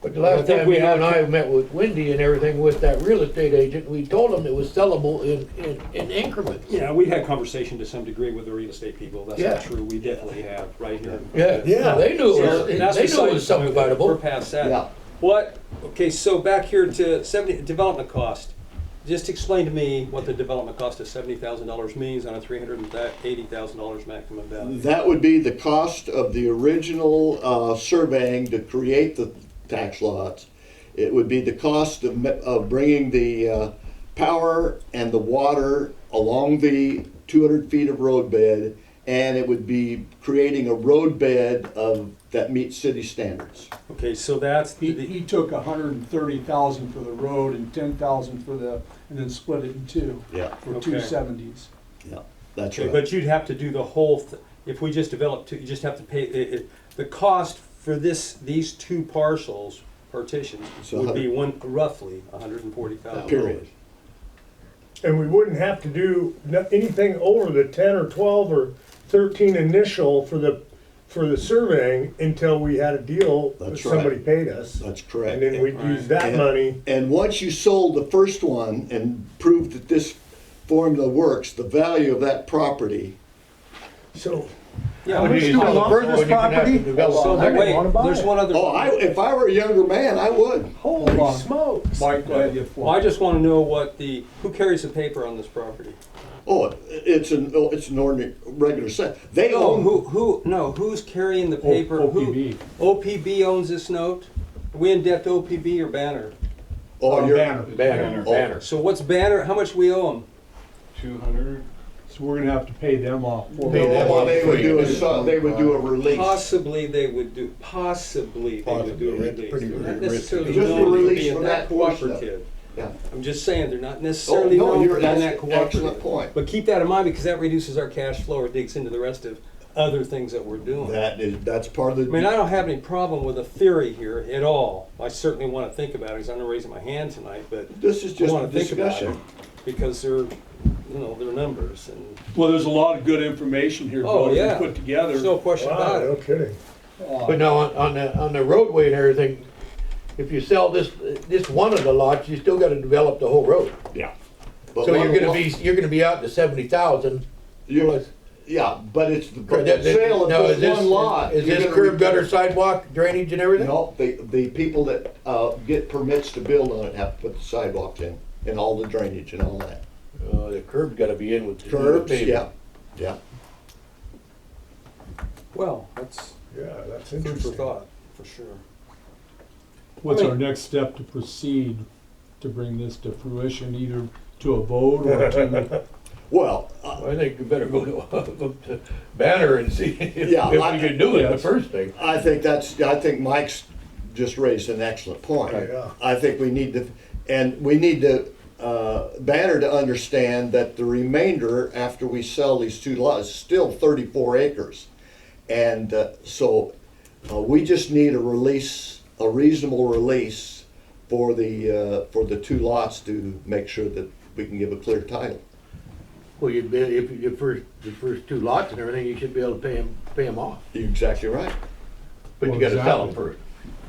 Speaker 2: But the last
Speaker 7: think
Speaker 2: time
Speaker 7: we
Speaker 2: you
Speaker 7: have
Speaker 2: and I met with Wendy and everything with that real estate agent, we told him it was sellable in increments.
Speaker 7: Yeah, we had conversation to some degree with the real estate people. That's
Speaker 2: Yeah.
Speaker 7: not true. We definitely have right here.
Speaker 2: Yeah,
Speaker 8: Yeah.
Speaker 2: they knew it
Speaker 7: So
Speaker 2: was,
Speaker 7: that's
Speaker 2: they knew it
Speaker 7: besides
Speaker 2: was
Speaker 7: the point. We're
Speaker 2: subdividable.
Speaker 7: past that.
Speaker 3: Yeah.
Speaker 7: What, okay, so back here to development cost. Just explain to me what the development cost of $70,000 means on a $380,000 maximum value.
Speaker 3: That would be the cost of the original surveying to create the tax lots. It would be the cost of bringing the power and the water along the 200 feet of roadbed, and it would be creating a roadbed that meets city standards.
Speaker 7: Okay, so that's
Speaker 1: He took 130,000 for the road and 10,000 for and then split it in 2
Speaker 3: Yeah,
Speaker 1: for
Speaker 7: Okay.
Speaker 1: 270s.
Speaker 3: yeah, that's
Speaker 7: okay,
Speaker 3: right.
Speaker 7: but you'd have to do the whole, if we just developed two, you just have to pay, the cost for these 2 parcels, partitions,
Speaker 3: So
Speaker 7: would be roughly $140,000.
Speaker 3: Period.
Speaker 8: And we wouldn't have to do anything over the 10 or 12 or 13 initial for the surveying until we had a deal that
Speaker 3: That's
Speaker 8: somebody
Speaker 3: right.
Speaker 8: paid us.
Speaker 3: That's correct.
Speaker 8: And then we'd use that
Speaker 3: And-
Speaker 8: money.
Speaker 3: And once you sold the first one and proved that this formula works, the value of that property,
Speaker 8: So,
Speaker 7: Yeah,
Speaker 8: how much
Speaker 7: okay,
Speaker 8: do we
Speaker 2: the
Speaker 8: want for
Speaker 2: first
Speaker 8: this
Speaker 2: one, you're gonna have to
Speaker 8: property?
Speaker 2: develop.
Speaker 7: so
Speaker 8: I
Speaker 7: wait,
Speaker 8: didn't wanna buy
Speaker 7: there's
Speaker 8: it.
Speaker 7: one other.
Speaker 3: if I were a younger man, I would.
Speaker 8: Holy
Speaker 1: Hold on.
Speaker 8: smokes.
Speaker 1: Mike, go ahead, you have
Speaker 7: Well, I
Speaker 1: one.
Speaker 7: just want to know who carries the paper on this property?
Speaker 3: Oh, it's an ordinary, regular set. They
Speaker 7: No,
Speaker 3: own,
Speaker 7: who's carrying the paper?
Speaker 1: OPB.
Speaker 7: OPB owns this note? Are we in debt to OPB or Banner?
Speaker 3: oh, you're,
Speaker 1: Banner.
Speaker 2: Banner,
Speaker 3: Oh.
Speaker 2: banner.
Speaker 7: So what's Banner, how much we owe them?
Speaker 5: 200.
Speaker 1: So we're gonna have to pay them off.
Speaker 2: Pay them
Speaker 3: well,
Speaker 2: off.
Speaker 3: they would do a release.
Speaker 7: Possibly they would do a
Speaker 2: Possibly,
Speaker 7: release.
Speaker 2: it's pretty
Speaker 7: Not
Speaker 2: risky.
Speaker 7: necessarily
Speaker 3: Just a
Speaker 7: known to
Speaker 3: release
Speaker 7: be
Speaker 3: from
Speaker 7: in
Speaker 3: that portion of it.
Speaker 7: cooperative.
Speaker 3: Yeah.
Speaker 7: I'm just saying, they're not
Speaker 3: Oh,
Speaker 7: necessarily
Speaker 3: no,
Speaker 7: known
Speaker 3: you're,
Speaker 7: for being
Speaker 3: that's
Speaker 7: that
Speaker 3: an excellent
Speaker 7: cooperative.
Speaker 3: point.
Speaker 7: But keep that in mind, because that reduces our cash flow or digs into the rest of other things that we're doing.
Speaker 3: That's part of the.
Speaker 7: I mean, I don't have any problem with a theory here at all. I certainly want to think about it, because I'm not raising my hand tonight, but
Speaker 3: This is
Speaker 7: I
Speaker 3: just a
Speaker 7: want to think about it,
Speaker 3: discussion.
Speaker 7: because they're, they're numbers, and
Speaker 1: Well, there's a lot of good information here,
Speaker 7: Oh,
Speaker 1: Bill,
Speaker 7: yeah.
Speaker 1: we put together.
Speaker 7: there's no question
Speaker 8: Wow,
Speaker 7: about
Speaker 8: no
Speaker 7: it.
Speaker 8: kidding.
Speaker 2: But now on the roadway and everything, if you sell this one of the lots, you still gotta develop the whole road.
Speaker 3: Yeah. But
Speaker 2: So
Speaker 3: one-
Speaker 2: you're gonna be out to 70,000.
Speaker 3: You- Yeah, but it's the
Speaker 2: That-
Speaker 3: sale of
Speaker 2: now,
Speaker 3: this one lot.
Speaker 2: Is
Speaker 3: you're
Speaker 2: this
Speaker 3: gonna
Speaker 2: curb
Speaker 3: recoup-
Speaker 2: gutter sidewalk drainage and everything?
Speaker 3: No, the people that, get permits to build on it have to put the sidewalks in and all the drainage and all that.
Speaker 2: The curb's gotta be in with the
Speaker 3: Curbs,
Speaker 2: pavement.
Speaker 3: yeah.
Speaker 7: Well, that's
Speaker 8: Yeah, that's
Speaker 7: food for
Speaker 8: interesting.
Speaker 7: thought, for sure.
Speaker 1: What's
Speaker 7: I mean-
Speaker 1: our next step to proceed to bring this to fruition, either to a vote or to,
Speaker 3: Well,
Speaker 2: I think you better go to Banner and see if
Speaker 3: Yeah,
Speaker 2: we
Speaker 3: I-
Speaker 2: can do it, the
Speaker 1: yes.
Speaker 2: first thing.
Speaker 3: I think Mike's just raised an excellent point.
Speaker 8: Yeah.
Speaker 3: I think we need to, Banner to understand that the remainder, after we sell these two lots, is still 34 acres. And so we just need a reasonable release for the two lots to make sure that we can give a clear title.
Speaker 2: Well, you'd be, if the first two lots and everything, you should be able to pay them off.
Speaker 3: You're exactly right.
Speaker 2: But you
Speaker 1: Well,
Speaker 2: gotta sell them
Speaker 1: exactly.
Speaker 2: first.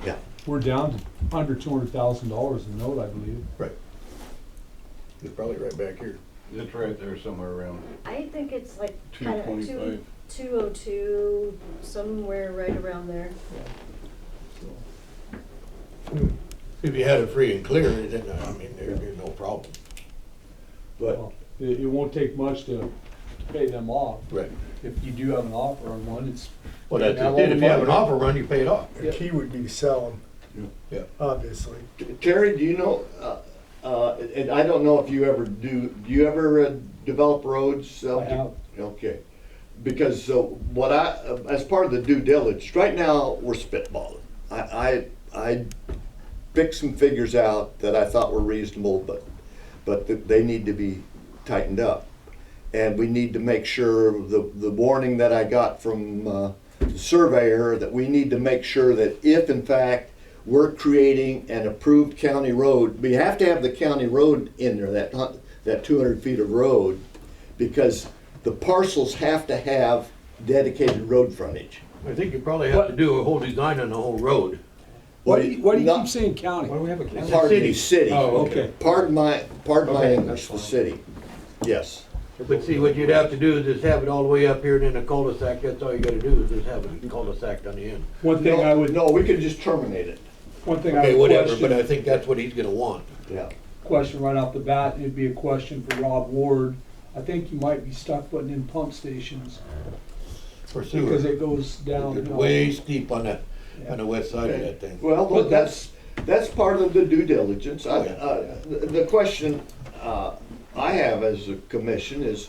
Speaker 3: Yeah.
Speaker 1: we're down to under $200,000 in note, I believe.
Speaker 2: Right. It's probably right back here.
Speaker 5: It's right there somewhere around
Speaker 4: I think it's like kind of
Speaker 5: 225.
Speaker 4: 202, somewhere right around there.
Speaker 2: If you had it free and clear, then, I mean, there'd be no problem.
Speaker 3: But
Speaker 1: Well, it won't take much to pay them off.
Speaker 2: Right.
Speaker 1: If you do have an offer on one, it's.
Speaker 2: Well, that's
Speaker 1: Now,
Speaker 2: it. If you have an
Speaker 1: money-
Speaker 2: offer run, you pay it off.
Speaker 8: The key would be to sell them,
Speaker 2: Yeah.
Speaker 8: obviously.
Speaker 3: Terry, do you know, and I don't know if you ever do you ever develop roads?
Speaker 1: I have.
Speaker 3: Okay. Because as part of the due diligence, right now, we're spitballing. I picked some figures out that I thought were reasonable, but they need to be tightened up. And we need to make sure, the warning that I got from the surveyor, that we need to make sure that if in fact we're creating an approved county road, we have to have the county road in there, that 200 feet of road, because the parcels have to have dedicated road frontage.
Speaker 2: I think you probably have to do a whole design on the whole road.
Speaker 1: Why do you
Speaker 3: Not-
Speaker 1: keep saying county?
Speaker 7: Why do we have a county?
Speaker 3: Pardon me, city.
Speaker 1: Oh, okay.
Speaker 3: Pardon my
Speaker 7: Okay,
Speaker 3: English, the
Speaker 7: that's
Speaker 3: city. Yes.
Speaker 2: But see, what you'd have to do is just have it all the way up here and then a cul-de-sac, that's all you gotta do is just have a cul-de-sac on the end.
Speaker 1: One thing I would,
Speaker 3: No, we could just terminate it.
Speaker 1: one thing I
Speaker 2: Okay,
Speaker 1: would
Speaker 2: whatever, but I
Speaker 1: question,
Speaker 2: think that's what he's gonna want.
Speaker 3: Yeah.
Speaker 1: question right off the bat, it'd be a question for Rob Ward. I think you might be stuck putting in pump stations
Speaker 2: For sewer.
Speaker 1: because it goes down.
Speaker 2: It's way steep on the west side of that thing.
Speaker 3: Well,
Speaker 1: Well,
Speaker 3: look, that's part of the due diligence.
Speaker 2: Oh, yeah.
Speaker 3: The question I have as a commission is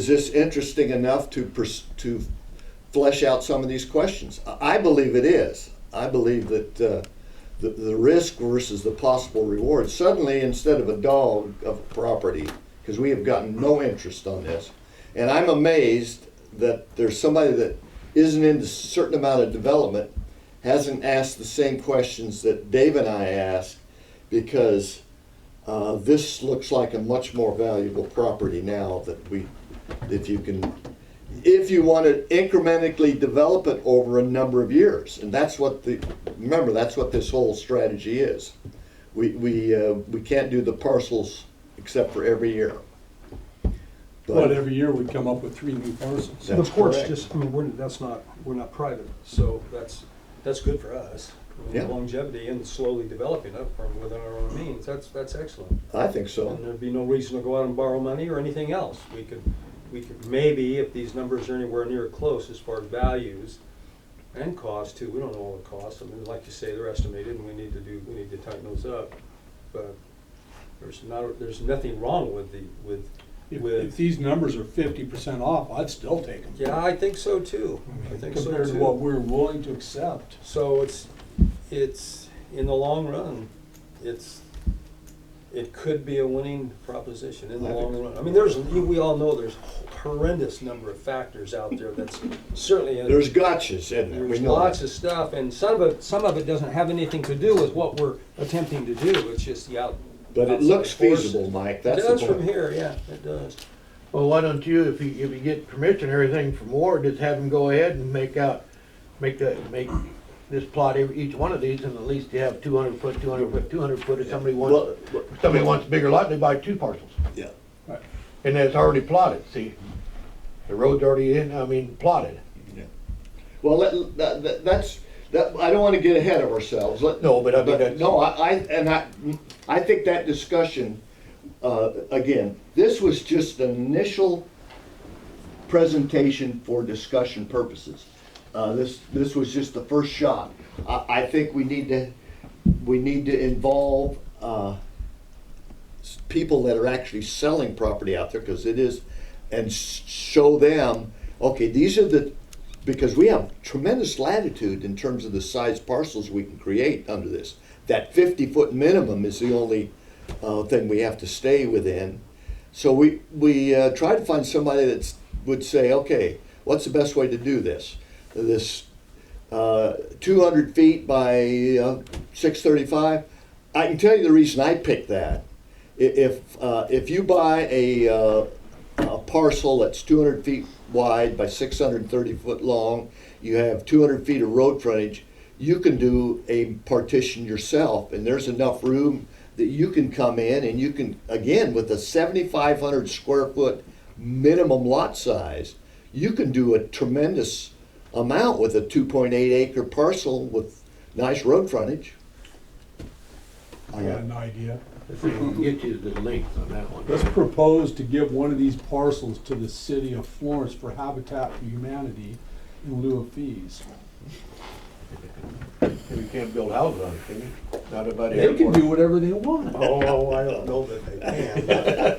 Speaker 3: this interesting enough to flesh out some of these questions? I believe it is. I believe that the risk versus the possible reward, suddenly instead of a dog of property, because we have gotten no interest on this, and I'm amazed that there's somebody that isn't into a certain amount of development, hasn't asked the same questions that Dave and I asked, because this looks like a much more valuable property now that if you want to incrementally develop it over a number of years, and that's what this whole strategy is. We can't do the parcels except for every year.
Speaker 1: But every year we come up with 3 new parcels.
Speaker 3: That's
Speaker 7: The port's
Speaker 3: correct.
Speaker 7: just, I mean, we're not private, so that's good for us. I mean,
Speaker 3: Yeah.
Speaker 7: Longevity and slowly developing it from within our own means, that's excellent.
Speaker 3: I think so.
Speaker 7: And there'd be no reason to go out and borrow money or anything else. We could maybe, if these numbers are anywhere near close as far as values and cost too, we don't know all the costs. I mean, like you say, they're estimated and we need to tighten those up. But there's nothing wrong with
Speaker 1: If these numbers are 50% off, I'd still take them.
Speaker 7: yeah, I think so too. I think so
Speaker 1: Compared to what
Speaker 7: too.
Speaker 1: we're willing to accept.
Speaker 7: So it's in the long run, it's it could be a winning proposition in the
Speaker 3: I think
Speaker 7: long run. I mean, we all know there's horrendous number of factors out there that's certainly.
Speaker 3: There's gotchas in there, we
Speaker 7: There's
Speaker 3: know
Speaker 7: lots
Speaker 3: that.
Speaker 7: of stuff, and some of it doesn't have anything to do with what we're attempting to do, it's just the out.
Speaker 3: But it
Speaker 7: outside
Speaker 3: looks
Speaker 7: forces.
Speaker 3: feasible, Mike,
Speaker 7: It
Speaker 3: that's the
Speaker 7: does from
Speaker 3: point.
Speaker 7: here, yeah, it does.
Speaker 2: Well, why don't you, if you get permission and everything from Ward, just have them go ahead and make this plot, each one of these, and at least you have 200 foot, 200 foot, 200 foot, if somebody
Speaker 3: Well,
Speaker 2: wants a bigger lot, they buy two parcels.
Speaker 3: yeah.
Speaker 2: And it's already plotted, see? The road's already plotted.
Speaker 3: Well, I don't wanna get ahead of ourselves.
Speaker 2: No, but I mean, that's-
Speaker 3: No, I think that discussion, again, this was just an initial presentation for discussion purposes. This was just the first shot. I think we need to involve, people that are actually selling property out there, because it is, and show them, okay, these are because we have tremendous latitude in terms of the size parcels we can create under this. That 50-foot minimum is the only thing we have to stay within. So we try to find somebody that would say, okay, what's the best way to do this? This 200 feet by 635. I can tell you the reason I picked that. If you buy a parcel that's 200 feet wide by 630 foot long, you have 200 feet of road frontage, you can do a partition yourself, and there's enough room that you can come in and you can, again, with a 7,500 square foot minimum lot size, you can do a tremendous amount with a 2.8 acre parcel with nice road frontage.
Speaker 1: I got an idea.
Speaker 2: If we can get you the length on that one.
Speaker 1: Let's propose to give one of these parcels to the city of Florence for Habitat for Humanity in lieu of fees.
Speaker 2: We can't build houses on it, can we? Not about
Speaker 1: They can do whatever they want.
Speaker 7: Oh, I don't know that they can,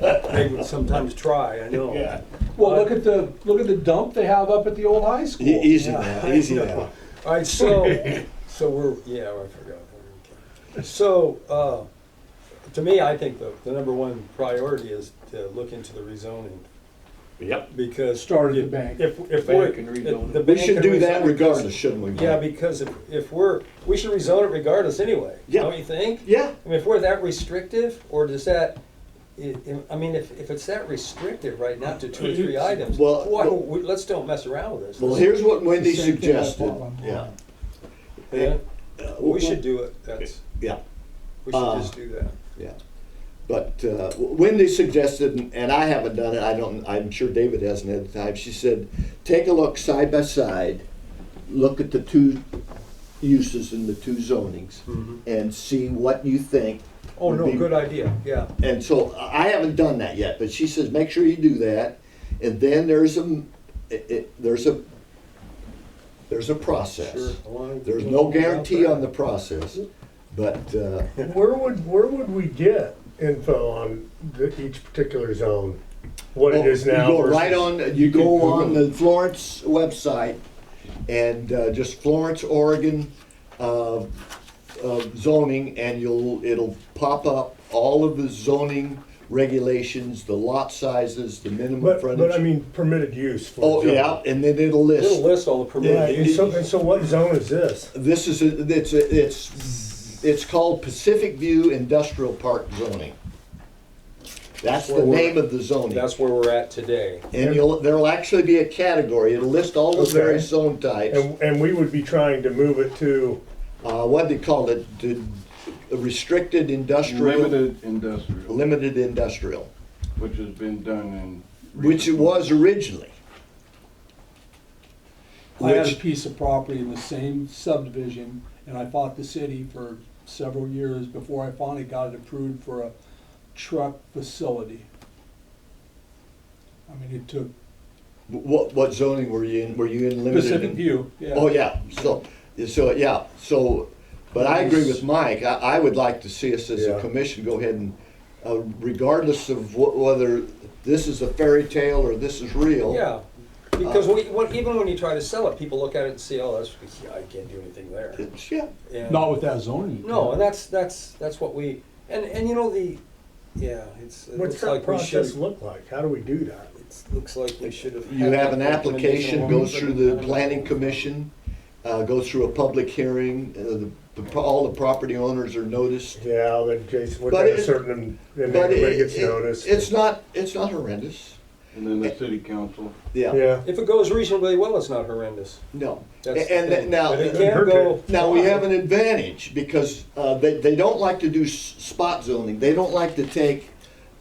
Speaker 7: but they would sometimes try, I know.
Speaker 2: Yeah.
Speaker 1: Well, look at the dump they have up at the old high school.
Speaker 3: Easy
Speaker 1: Yeah.
Speaker 3: now, easy now.
Speaker 7: All right, so I forgot. So, to me, I think the number one priority is to look into the rezoning,
Speaker 3: Yep.
Speaker 7: because.
Speaker 1: Start at the bank.
Speaker 7: If
Speaker 2: Bank
Speaker 7: we're.
Speaker 2: and rezone
Speaker 7: the
Speaker 2: it.
Speaker 3: We
Speaker 7: bank
Speaker 3: should
Speaker 7: and
Speaker 3: do that
Speaker 7: rezone it,
Speaker 3: regardless, shouldn't we? Mike?
Speaker 7: Yeah, because we should rezone it regardless anyway,
Speaker 3: Yeah.
Speaker 7: don't you think?
Speaker 3: Yeah.
Speaker 7: I mean, if we're that restrictive, or does that, I mean, if it's that restrictive right now to 2 or 3 items,
Speaker 3: Well,
Speaker 7: let's don't mess around with this.
Speaker 3: Well, here's what Wendy
Speaker 1: Same thing I
Speaker 3: suggested.
Speaker 1: thought.
Speaker 3: Yeah.
Speaker 7: Yeah, we should do it,
Speaker 3: Yeah.
Speaker 7: we should just do that.
Speaker 3: Yeah. But Wendy suggested, and I haven't done it, I'm sure David hasn't had the time, she said, take a look side by side, look at the two uses in the two zonings, and see what you think.
Speaker 7: Oh,
Speaker 3: would
Speaker 7: no,
Speaker 3: be-
Speaker 7: good idea, yeah.
Speaker 3: And so I haven't done that yet, but she says, make sure you do that, and then there's a process.
Speaker 7: Sure.
Speaker 3: There's no guarantee on the process, but
Speaker 8: Where would we get info on each particular zone? What it is now?
Speaker 3: You go right
Speaker 8: versus-
Speaker 3: on, you go on the Florence website and just Florence, Oregon zoning, and it'll pop up all of the zoning regulations, the lot sizes, the minimum
Speaker 8: But
Speaker 3: frontage.
Speaker 8: I mean, permitted use for.
Speaker 3: Oh,
Speaker 8: zone.
Speaker 3: yeah, and then it'll
Speaker 7: It'll
Speaker 3: list.
Speaker 7: list all the
Speaker 8: Right,
Speaker 7: permitted uses.
Speaker 8: and so what zone is this?
Speaker 3: This is, it's called Pacific View Industrial Park zoning. That's the name of the zoning.
Speaker 7: That's where we're at today.
Speaker 3: And there'll actually be a category, it'll list all the
Speaker 8: Okay.
Speaker 3: various zone types.
Speaker 8: And we would be trying to move it to,
Speaker 3: What they call it, restricted industrial,
Speaker 5: Limited industrial,
Speaker 3: limited industrial,
Speaker 5: which has been done in.
Speaker 3: which it was originally.
Speaker 1: I had a
Speaker 3: Which,
Speaker 1: piece of property in the same subdivision, and I fought the city for several years before I finally got it approved for a truck facility. I mean, it took
Speaker 3: what zoning were you in? Were you in limited?
Speaker 1: Pacific View, yeah.
Speaker 3: Oh, yeah, but I agree with Mike, I would like to see us as a
Speaker 8: Yeah.
Speaker 3: commission go ahead and, regardless of whether this is a fairy tale or this is real.
Speaker 7: Yeah, because even when you try to sell it, people look at it and say, oh, I can't do anything there.
Speaker 3: It's, yeah,
Speaker 7: And-
Speaker 1: Not with that zoning.
Speaker 7: No, and that's what we, and you know, Yeah, it
Speaker 8: What's
Speaker 7: looks
Speaker 8: that
Speaker 7: like we
Speaker 8: process
Speaker 7: should,
Speaker 8: look like? How do we do that?
Speaker 7: it looks like we should have.
Speaker 3: You
Speaker 7: had
Speaker 3: have an
Speaker 7: that recommendation
Speaker 3: application,
Speaker 7: along
Speaker 3: goes
Speaker 7: with
Speaker 3: through
Speaker 7: it.
Speaker 3: the planning commission, goes through a public hearing, all the property owners are noticed.
Speaker 8: Yeah, then Jason,
Speaker 3: But
Speaker 8: within a
Speaker 3: it-
Speaker 8: certain, and then
Speaker 3: But
Speaker 8: everybody
Speaker 3: it,
Speaker 8: gets noticed.
Speaker 3: it's not horrendous,
Speaker 5: And then the city council.
Speaker 3: yeah,
Speaker 8: Yeah,
Speaker 7: If it goes reasonably well, it's not horrendous.
Speaker 3: no.
Speaker 7: That's the
Speaker 3: And
Speaker 7: thing.
Speaker 3: now,
Speaker 7: But it
Speaker 8: Doesn't
Speaker 7: can't
Speaker 8: hurt
Speaker 7: go.
Speaker 3: now we
Speaker 7: far.
Speaker 3: have an advantage because they don't like to do spot zoning. They don't like to take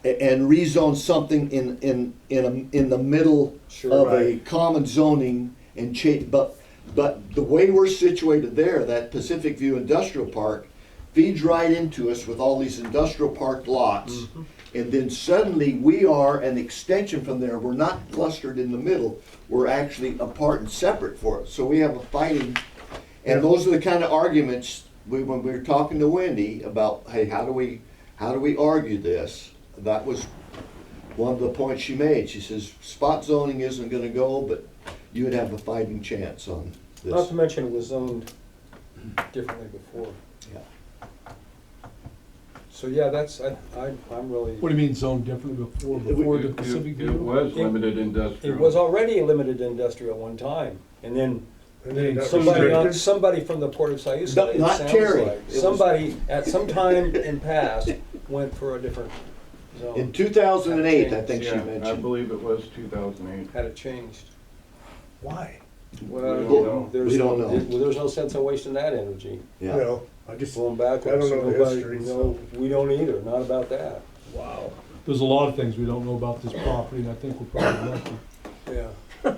Speaker 3: and rezone something in the middle
Speaker 7: Sure,
Speaker 3: of a
Speaker 8: right.
Speaker 3: common zoning and change. But the way we're situated there, that Pacific View Industrial Park feeds right into us with all these industrial park lots.
Speaker 7: Mm-hmm.
Speaker 3: And then suddenly we are an extension from there. We're not clustered in the middle. We're actually apart and separate for us. So we have a fighting, and those are the kind of arguments when we were talking to Wendy about, hey, how do we argue this? That was one of the points she made. She says spot zoning isn't going to go, but you would have a fighting chance on
Speaker 7: Not
Speaker 3: this.
Speaker 7: to mention it was zoned differently before.
Speaker 3: Yeah.
Speaker 7: So yeah, I'm really.
Speaker 1: What do you mean zone differently before the Pacific
Speaker 5: It
Speaker 1: View?
Speaker 5: was
Speaker 7: It-
Speaker 5: limited industrial.
Speaker 7: It was already limited industrial at one time, and then
Speaker 8: and then it got
Speaker 7: somebody
Speaker 8: restricted.
Speaker 7: somebody from the Port of Sayusa,
Speaker 3: No,
Speaker 7: it
Speaker 3: not
Speaker 7: sounds
Speaker 3: Terry.
Speaker 7: like,
Speaker 3: It was-
Speaker 7: somebody at some time in past went for a different zone.
Speaker 3: In 2008, I think she
Speaker 5: Yeah, I
Speaker 3: mentioned.
Speaker 5: believe it was 2008.
Speaker 7: Had it changed.
Speaker 8: Why?
Speaker 7: Well,
Speaker 5: We don't know.
Speaker 7: there's
Speaker 3: We don't
Speaker 7: no,
Speaker 3: know.
Speaker 7: there's no sense of wasting that energy.
Speaker 3: Yeah.
Speaker 8: No, I just,
Speaker 7: Going backwards.
Speaker 8: I don't know the
Speaker 7: Nobody-
Speaker 8: history,
Speaker 7: No, we don't either, not about that.
Speaker 8: wow.
Speaker 1: There's a lot of things we don't know about this property, and I think we're probably lucky.
Speaker 7: Yeah.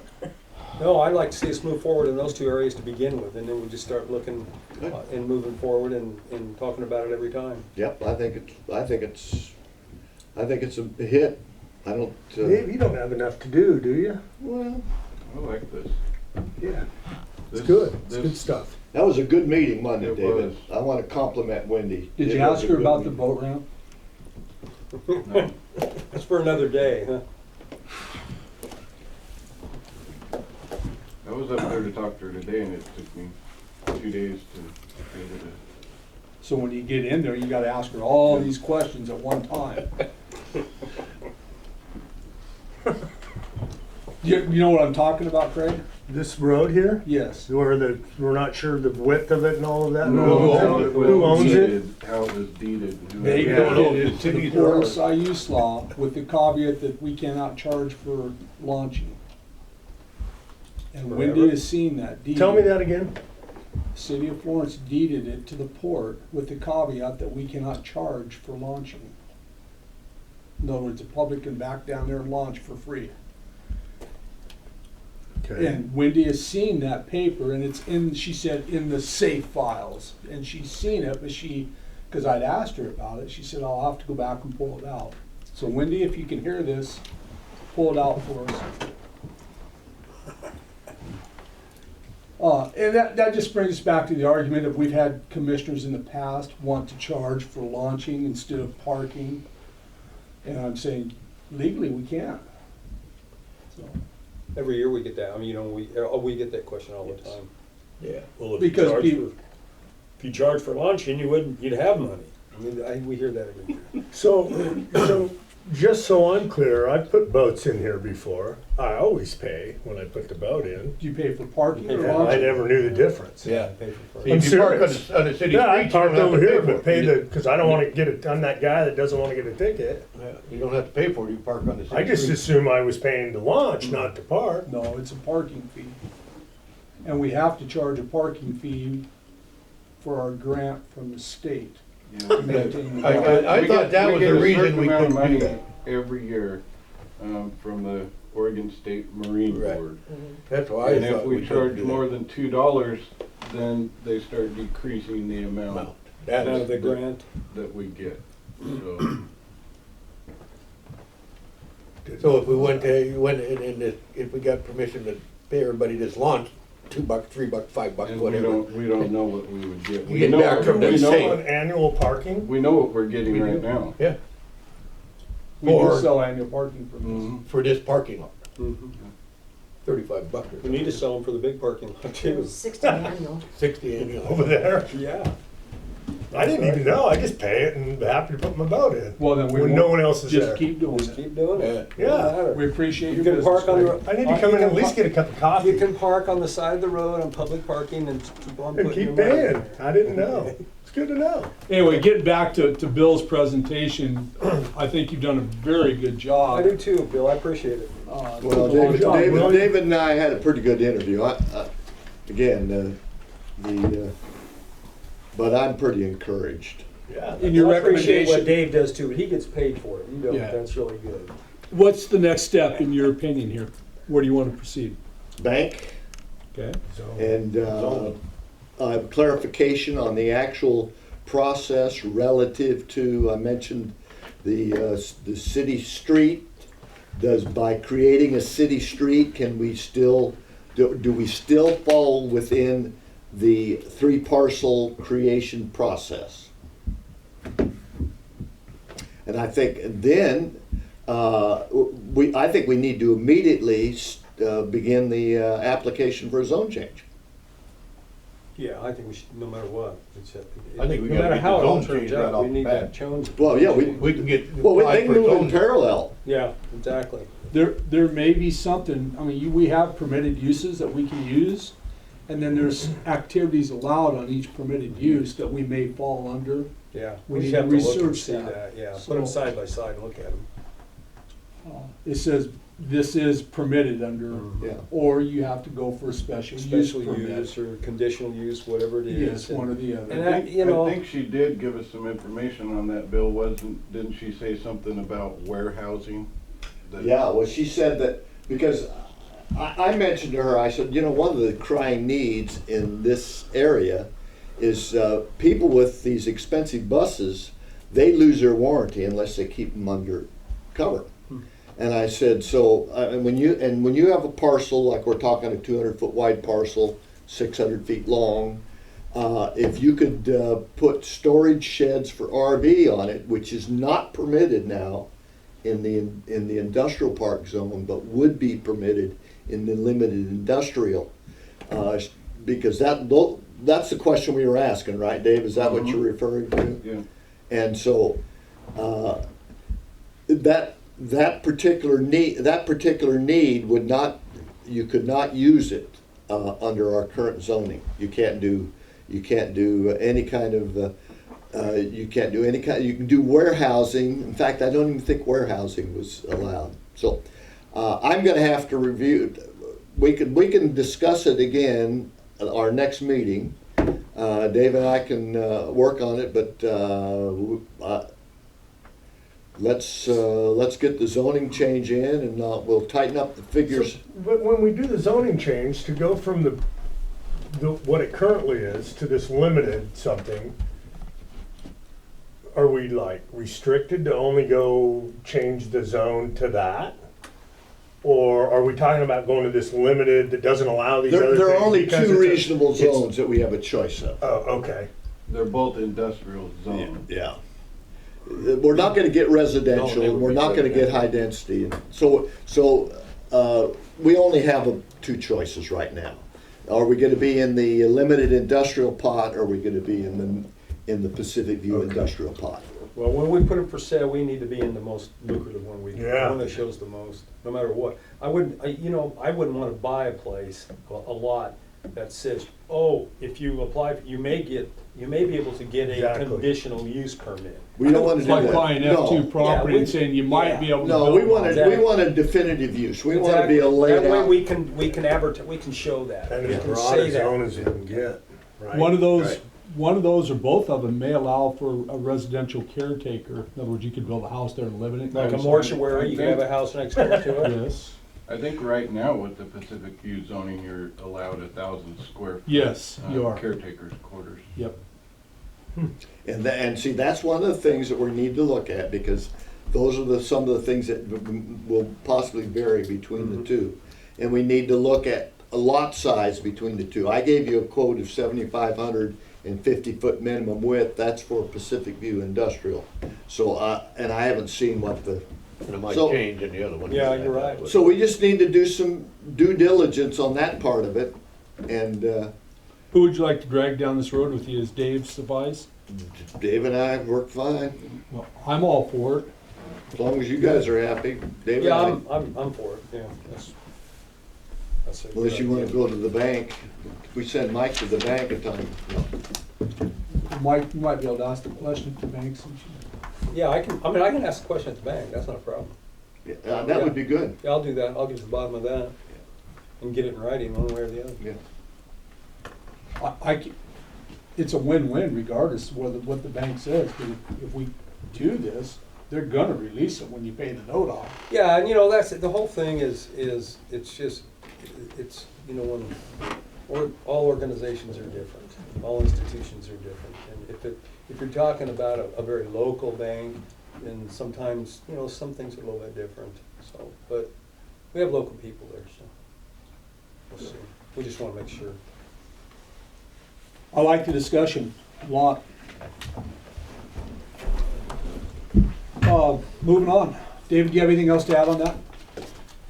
Speaker 7: No, I'd like to see us move forward in those two areas to begin with, and then we just start looking
Speaker 3: Good.
Speaker 7: and moving forward and talking about it every time.
Speaker 3: Yep, I think it's a hit. I don't,
Speaker 8: Dave, you don't have enough to do, do you?
Speaker 3: well,
Speaker 5: I like this.
Speaker 8: Yeah, it's
Speaker 5: This-
Speaker 8: good, it's
Speaker 5: this-
Speaker 8: good stuff.
Speaker 3: that was a good meeting Monday,
Speaker 5: It
Speaker 3: David.
Speaker 5: was.
Speaker 3: I want to compliment Wendy.
Speaker 1: Did
Speaker 3: It
Speaker 1: you
Speaker 3: was
Speaker 1: ask
Speaker 3: a
Speaker 1: her
Speaker 3: good
Speaker 1: about the
Speaker 3: meeting.
Speaker 1: boat ramp?
Speaker 5: No.
Speaker 7: That's for another day, huh?
Speaker 5: I was up there to talk to her today, and it took me 2 days to be able to.
Speaker 1: So when you get in there, you gotta ask her all these questions at one time. You know what I'm talking about, Craig?
Speaker 8: This road here,
Speaker 1: Yes.
Speaker 8: where we're not sure the width of it and all of that?
Speaker 1: No.
Speaker 5: How it was
Speaker 8: Who owns it?
Speaker 5: deeded, how it was deeded. and who
Speaker 1: They
Speaker 5: had it.
Speaker 1: did it to the Port of Sayus law with the caveat that we cannot charge for launching. And Wendy
Speaker 7: Forever?
Speaker 1: has seen that deed.
Speaker 8: Tell me that again.
Speaker 1: City of Florence deeded it to the port with the caveat that we cannot charge for launching. In other words, the public can back down there and launch for free.
Speaker 8: Okay.
Speaker 1: And Wendy has seen that paper, and it's in, she said, in the safe files. And she's seen it, but because I'd asked her about it, she said, I'll have to go back and pull it out. So Wendy, if you can hear this, pull it out for us. And that just brings us back to the argument of we've had commissioners in the past want to charge for launching instead of parking. And I'm saying legally, we can't. So,
Speaker 7: Every year we get that, I mean, we get that question all the
Speaker 1: Yes.
Speaker 7: time.
Speaker 9: Yeah, well,
Speaker 1: Because people-
Speaker 9: if you charge for launching, you'd have money.
Speaker 7: I mean, we hear that every year.
Speaker 8: So, just so I'm clear, I've put boats in here before. I always pay when I put the boat in.
Speaker 1: do you pay for parking or
Speaker 7: Yeah,
Speaker 8: I
Speaker 1: launching?
Speaker 8: never knew the difference.
Speaker 2: Yeah.
Speaker 7: Pay for
Speaker 2: See,
Speaker 7: it.
Speaker 2: if you park on
Speaker 8: serious.
Speaker 2: the city
Speaker 8: Yeah, I
Speaker 2: streets, you
Speaker 8: parked
Speaker 2: don't have
Speaker 8: over
Speaker 2: to pay
Speaker 8: here,
Speaker 2: for
Speaker 8: but
Speaker 2: it.
Speaker 8: pay because I don't want to get it, I'm that guy that doesn't want to get a ticket.
Speaker 2: Yeah, you don't have to pay for it, you park on the city
Speaker 8: I just
Speaker 2: streets.
Speaker 8: assume I was paying to launch, not to park.
Speaker 1: No, it's a parking fee. And we have to charge a parking fee for our grant from the state.
Speaker 5: Yeah.
Speaker 1: to maintain the
Speaker 2: I-
Speaker 1: park.
Speaker 2: I
Speaker 5: We
Speaker 2: thought
Speaker 5: get-
Speaker 2: that
Speaker 5: we
Speaker 2: was
Speaker 5: get
Speaker 2: the
Speaker 5: a
Speaker 2: reason
Speaker 5: certain
Speaker 2: we
Speaker 5: amount of
Speaker 2: couldn't do
Speaker 5: money
Speaker 2: that.
Speaker 5: every year from the Oregon State Marine
Speaker 2: Right.
Speaker 5: Board.
Speaker 2: That's why I
Speaker 5: And
Speaker 2: thought
Speaker 5: if we
Speaker 2: couldn't
Speaker 5: charge
Speaker 2: do
Speaker 5: more
Speaker 2: that.
Speaker 5: than $2, then they start decreasing the amount
Speaker 2: Amount. That
Speaker 7: Out
Speaker 2: is
Speaker 7: of the grant,
Speaker 5: that we get. So,
Speaker 2: So if we went if we got permission to pay everybody this launch, $2, $3, $5,
Speaker 5: and we
Speaker 2: whatever.
Speaker 5: don't know what we would get.
Speaker 2: We get back from the
Speaker 5: we
Speaker 2: state.
Speaker 8: On annual parking?
Speaker 5: We know what we're getting
Speaker 2: We
Speaker 5: right
Speaker 2: do.
Speaker 5: now.
Speaker 2: Yeah,
Speaker 1: We do
Speaker 2: Or-
Speaker 1: sell annual parking permits.
Speaker 5: Mhm.
Speaker 2: for this parking lot,
Speaker 7: mhm.
Speaker 2: $35.
Speaker 7: We need to sell them for the big parking lot
Speaker 4: It
Speaker 7: too.
Speaker 4: was 60 annual.
Speaker 2: 60 annual.
Speaker 8: Over there?
Speaker 7: Yeah.
Speaker 8: I didn't even know, I just pay it and happy to put my boat in.
Speaker 1: Well, then we
Speaker 8: When
Speaker 1: won't-
Speaker 8: no one else is
Speaker 1: Just
Speaker 8: there.
Speaker 1: keep doing
Speaker 7: Just
Speaker 1: it.
Speaker 7: keep doing it.
Speaker 2: Yeah.
Speaker 7: Doesn't
Speaker 8: Yeah.
Speaker 7: matter.
Speaker 1: We appreciate
Speaker 7: You
Speaker 1: your
Speaker 7: can
Speaker 1: business.
Speaker 7: park on the.
Speaker 1: Greg.
Speaker 8: I need to come in and at least get a cup of coffee.
Speaker 7: You can park on the side of the road on public parking and keep on
Speaker 8: And
Speaker 7: putting
Speaker 8: keep
Speaker 7: your money in
Speaker 8: paying.
Speaker 7: there.
Speaker 8: I didn't know. It's good to know.
Speaker 1: Anyway, getting back to Bill's presentation, I think you've done a very good job.
Speaker 7: I do too, Bill, I appreciate it.
Speaker 3: Well,
Speaker 1: took a long
Speaker 3: David,
Speaker 1: time.
Speaker 3: David,
Speaker 8: Well,
Speaker 3: David and I had a pretty good interview. Again, but I'm pretty encouraged.
Speaker 8: Yeah.
Speaker 1: In your
Speaker 7: I appreciate what
Speaker 1: recommendation,
Speaker 7: Dave does too, but he gets paid for it. You don't,
Speaker 1: Yeah.
Speaker 7: that's really good.
Speaker 1: what's the next step in your opinion here? Where do you want to proceed?
Speaker 3: Bank
Speaker 1: Okay.
Speaker 3: and clarification on the actual process relative to, I mentioned the city street. By creating a city street, can we still, do we still fall within the 3-parcel creation process? And I think then, I think we need to immediately begin the application for a zone change.
Speaker 7: Yeah, I think we should, no matter what.
Speaker 2: I think we
Speaker 7: No
Speaker 2: gotta
Speaker 7: matter
Speaker 2: get
Speaker 7: how
Speaker 2: the
Speaker 7: it all
Speaker 2: zone
Speaker 7: turns
Speaker 2: changed right
Speaker 7: out,
Speaker 2: off
Speaker 7: we
Speaker 2: the
Speaker 7: need
Speaker 2: bat.
Speaker 7: that change.
Speaker 3: Well, yeah,
Speaker 2: We can get.
Speaker 3: well,
Speaker 2: apply
Speaker 3: they
Speaker 2: for
Speaker 3: can move in
Speaker 2: zone-
Speaker 3: parallel.
Speaker 7: Yeah, exactly.
Speaker 1: There may be something, I mean, we have permitted uses that we can use, and then there's activities allowed on each permitted use that we may fall under.
Speaker 7: Yeah.
Speaker 1: We
Speaker 7: just
Speaker 1: need to
Speaker 7: have look and
Speaker 1: research
Speaker 7: see
Speaker 1: that.
Speaker 7: Yeah,
Speaker 1: So-
Speaker 7: put them side by side and look at them.
Speaker 1: It says this is permitted under,
Speaker 3: Yeah.
Speaker 1: or you have to go for a special use
Speaker 7: Special
Speaker 1: permit.
Speaker 7: use or conditional use, whatever it is.
Speaker 1: Yes, one or the
Speaker 7: And
Speaker 1: other.
Speaker 7: that, you know.
Speaker 5: I think she did give us some information on that, Bill, didn't she say something about warehousing? That-
Speaker 3: Yeah, well, she said that, because I mentioned to her, I said, one of the crying needs in this area is people with these expensive buses, they lose their warranty unless they keep them under cover. And I said, so, and when you have a parcel, like we're talking a 200-foot wide parcel, 600 feet long, if you could put storage sheds for RV on it, which is not permitted now in the industrial park zone, but would be permitted in the limited industrial, because that's the question we were asking, right, Dave? Is that what you're referring to?
Speaker 5: Yeah.
Speaker 3: And so, that particular need would not, you could not use it under our current zoning. You can't do any kind of you can do warehousing. In fact, I don't even think warehousing was allowed. So I'm going to have to review. We can discuss it again at our next meeting. Dave and I can work on it, but let's get the zoning change in, and we'll tighten up the figures.
Speaker 8: But when we do the zoning change, to go from the what it currently is to this limited something, are we like restricted to only go change the zone to that? Or are we talking about going to this limited that doesn't allow these other things?
Speaker 3: There are only
Speaker 8: because
Speaker 3: two
Speaker 8: it's a-
Speaker 3: reasonable
Speaker 8: it's-
Speaker 3: zones that we have a choice of.
Speaker 8: Oh, okay.
Speaker 5: They're both industrial zones.
Speaker 3: Yeah. We're not gonna get
Speaker 2: No,
Speaker 3: residential,
Speaker 2: they
Speaker 3: and
Speaker 2: would
Speaker 3: we're
Speaker 2: be
Speaker 3: not gonna get
Speaker 2: residential.
Speaker 3: high density. So we only have two choices right now. Are we gonna be in the limited industrial pot, or are we gonna be in the Pacific View industrial pot?
Speaker 7: Well, when we put them for sale, we need to be in the most lucrative one the
Speaker 8: Yeah.
Speaker 7: one that shows the most, no matter what. I wouldn't want to buy a place, a lot that says, oh, if you apply, you may be able to get a
Speaker 8: Exactly.
Speaker 7: conditional use permit.
Speaker 3: We don't wanna
Speaker 1: It's
Speaker 3: do
Speaker 1: like
Speaker 3: that.
Speaker 1: buying
Speaker 3: No.
Speaker 1: F2 property
Speaker 7: Yeah,
Speaker 1: and saying you might be able to
Speaker 3: No,
Speaker 1: build
Speaker 3: we
Speaker 1: on
Speaker 3: want
Speaker 1: it.
Speaker 3: a definitive use. We wanna be
Speaker 7: Exactly.
Speaker 3: a laid
Speaker 7: That way
Speaker 3: out.
Speaker 7: we can advertise, we can show that.
Speaker 8: And
Speaker 7: We
Speaker 8: as
Speaker 7: can
Speaker 8: broad
Speaker 7: say
Speaker 8: a
Speaker 7: that.
Speaker 8: zone as you can get, right?
Speaker 1: One of those,
Speaker 3: Right.
Speaker 1: one of those or both of them may allow for a residential caretaker. In other words, you could build a house there and live in it.
Speaker 7: Like a mortuary, you can have a house next door to it.
Speaker 1: Yes,
Speaker 5: I think right now with the Pacific View zoning, you're allowed 1,000 square foot.
Speaker 1: yes, you are.
Speaker 5: Caretaker's quarters.
Speaker 1: Yep.
Speaker 3: And see, that's one of the things that we need to look at, because those are some of the things that will possibly vary between the two. And we need to look at a lot size between the two. I gave you a quote of 7,500 and 50-foot minimum width. That's for Pacific View Industrial. So, and I haven't seen what the,
Speaker 2: And it might
Speaker 3: So-
Speaker 2: change in the other one.
Speaker 7: Yeah, you're right.
Speaker 3: so we just need to do some due diligence on that part of it. And
Speaker 1: Who would you like to drag down this road with you? Is Dave suffice?
Speaker 3: Dave and I work fine,
Speaker 1: Well, I'm all for it.
Speaker 3: as long as you guys are happy. Dave and
Speaker 7: Yeah,
Speaker 3: I,
Speaker 7: I'm for it, yeah, that's a good
Speaker 3: unless you wanna
Speaker 7: idea.
Speaker 3: go to the bank, we send Mike to the bank a time.
Speaker 1: Mike, you might be able to ask the question at the bank since you.
Speaker 7: Yeah, I can ask a question at the bank, that's not a problem.
Speaker 3: Yeah, that would be good.
Speaker 7: Yeah, I'll do that, I'll get to the bottom of that and get it in writing one way or the other.
Speaker 3: Yeah.
Speaker 1: It's a win-win regardless of what the bank says, because if we do this, they're gonna release it when you pay the note off.
Speaker 7: Yeah, and that's, the whole thing is, it's just, it's, all organizations are different, all institutions are different. And if you're talking about a very local bank, then sometimes, some things are a little bit different, so, but we have local people there, so we'll see. We just wanna make sure.
Speaker 1: I like the discussion a lot. Moving on. David, do you have anything else to add on that?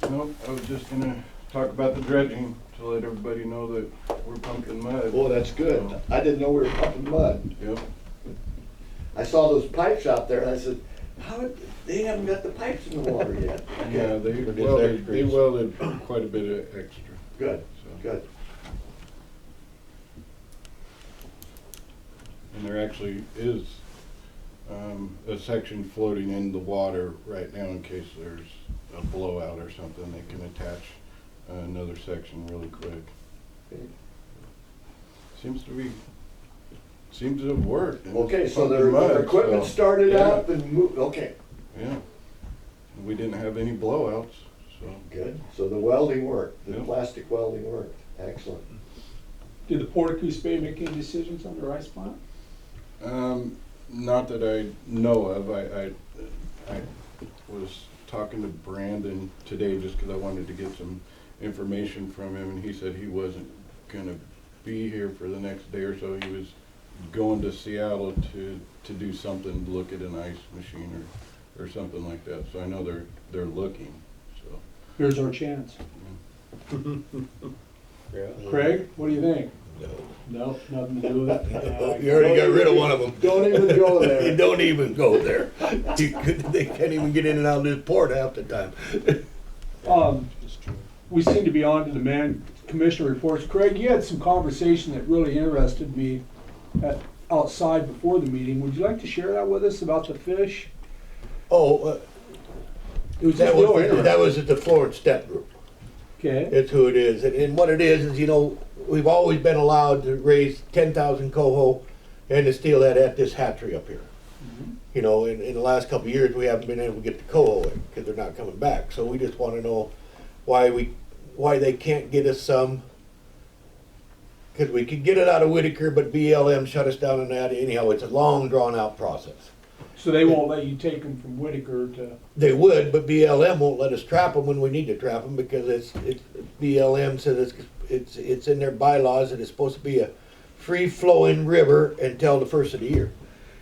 Speaker 5: Nope, I was just gonna talk about the dredging to let everybody know that we're pumping mud.
Speaker 3: Oh, that's good. I didn't know we were pumping mud.
Speaker 5: Yep.
Speaker 3: I saw those pipes out there and I said, they haven't got the pipes in the water yet.
Speaker 5: Yeah, they
Speaker 3: Or did
Speaker 5: welded,
Speaker 3: they-
Speaker 5: quite a bit of extra,
Speaker 3: Good,
Speaker 5: so.
Speaker 3: good.
Speaker 5: And there actually is a section floating in the water right now in case there's a blowout or something. They can attach another section really quick. Seems to have worked. and
Speaker 3: Okay,
Speaker 5: it's
Speaker 3: so
Speaker 5: pumping
Speaker 3: their
Speaker 5: mud,
Speaker 3: equipment
Speaker 5: so,
Speaker 3: started
Speaker 5: yeah.
Speaker 3: up and moved, okay.
Speaker 5: Yeah. We didn't have any blowouts, so.
Speaker 3: Good, so the welding worked, the
Speaker 5: Yep.
Speaker 3: plastic welding worked, excellent.
Speaker 1: Did the Port of Coos Bay make any decisions on their ice plant?
Speaker 5: Not that I know of. I was talking to Brandon today just because I wanted to get some information from him, and he said he wasn't gonna be here for the next day or so. He was going to Seattle to do something, look at an ice machine or something like that. So I know they're looking, so.
Speaker 1: Here's our chance.
Speaker 7: Yeah.
Speaker 1: Craig, what do you think? No, nothing to do with it?
Speaker 2: You already got rid of one of them.
Speaker 3: Don't even go
Speaker 2: You
Speaker 3: there.
Speaker 2: don't even go there. They can't even get in and out of this port half the time.
Speaker 1: We seem to be on to the commissioner reports. Craig, you had some conversation that really interested me outside before the meeting. Would you like to share that with us about the fish?
Speaker 2: Oh,
Speaker 1: It was just real interesting.
Speaker 2: that was at the Florence Step Group.
Speaker 1: Okay,
Speaker 2: That's who it is. And what it is, we've always been allowed to raise 10,000 coho and to steal that at this hatchery up here. In the last couple of years, we haven't been able to get the coho in because they're not coming back. So we just want to know why they can't get us some. Because we could get it out of Whitaker, but BLM shut us down on that. Anyhow, it's a long, drawn-out process.
Speaker 1: so they won't let you take them from Whitaker to,
Speaker 2: They would, but BLM won't let us trap them when we need to trap them because it's BLM says it's in their bylaws that it's supposed to be a free-flowing river until the first of the year.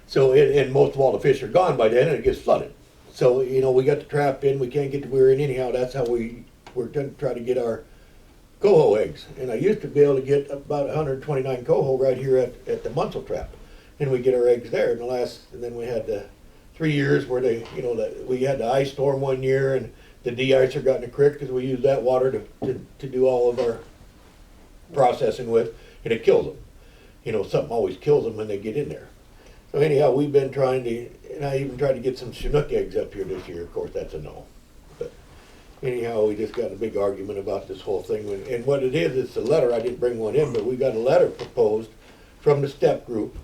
Speaker 2: So, and most of all the fish are gone by then and it gets flooded. So, we got the trap in, we can't get the weir in anyhow, that's how we're gonna try to get our coho eggs. And I used to be able to get about 129 coho right here at the Munsell trap. And we get our eggs there. And then we had the 3 years where we had the ice storm one year and the de-icer got in the creek because we used that water to do all of our processing with, and it kills them. Something always kills them when they get in there. So anyhow, we've been trying to, and I even tried to get some Chinook eggs up here this year. Of course, that's a no. But anyhow, we just got in a big argument about this whole thing. And what it is, it's a letter. I didn't bring one in, but we got a letter proposed from the STEP group.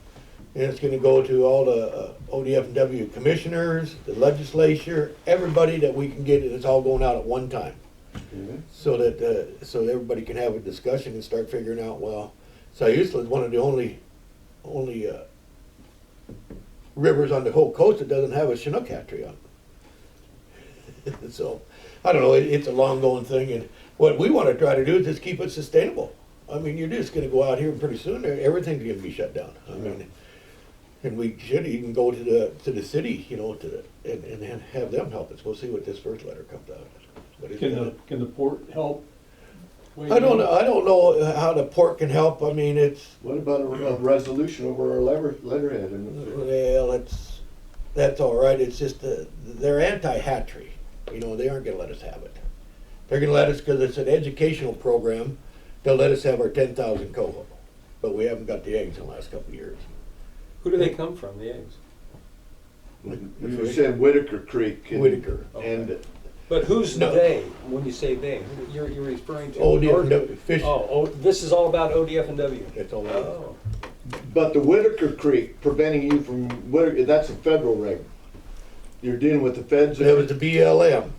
Speaker 2: And it's gonna go to all the ODF&W commissioners, the legislature, everybody that we can get, and it's all going out at one time. So that everybody can have a discussion and start figuring out, well, Sayusla is one of the only rivers on the whole coast that doesn't have a Chinook hatchery on it. So, I don't know, it's a long going thing, and what we wanna try to do is just keep it sustainable. I mean, you're just gonna go out here and pretty soon, everything's gonna be shut down. I mean, and we should even go to the city, and have them help us. We'll see what this first letter comes out. But it's
Speaker 1: can the port help
Speaker 2: I don't know how the port can help, I mean, it's,
Speaker 3: What about a resolution over our letterhead? And
Speaker 2: well, that's all right, it's just, they're anti-hatchery, they aren't gonna let us have it. They're gonna let us, cause it's an educational program, they'll let us have our 10,000 coho, but we haven't got the eggs in the last couple of years.
Speaker 7: Who do they come from, the eggs?
Speaker 3: You said Whitaker Creek.
Speaker 2: Whitaker.
Speaker 3: And
Speaker 7: But who's
Speaker 2: No.
Speaker 7: they, when you say they? You're referring to?
Speaker 2: ODF, fish,
Speaker 7: Oh, this is all about ODF and W?
Speaker 2: that's all that is.
Speaker 7: Oh,
Speaker 3: But the Whitaker Creek preventing you from, Whitaker, that's a federal reg. You're dealing with the feds.
Speaker 2: That was the BLM.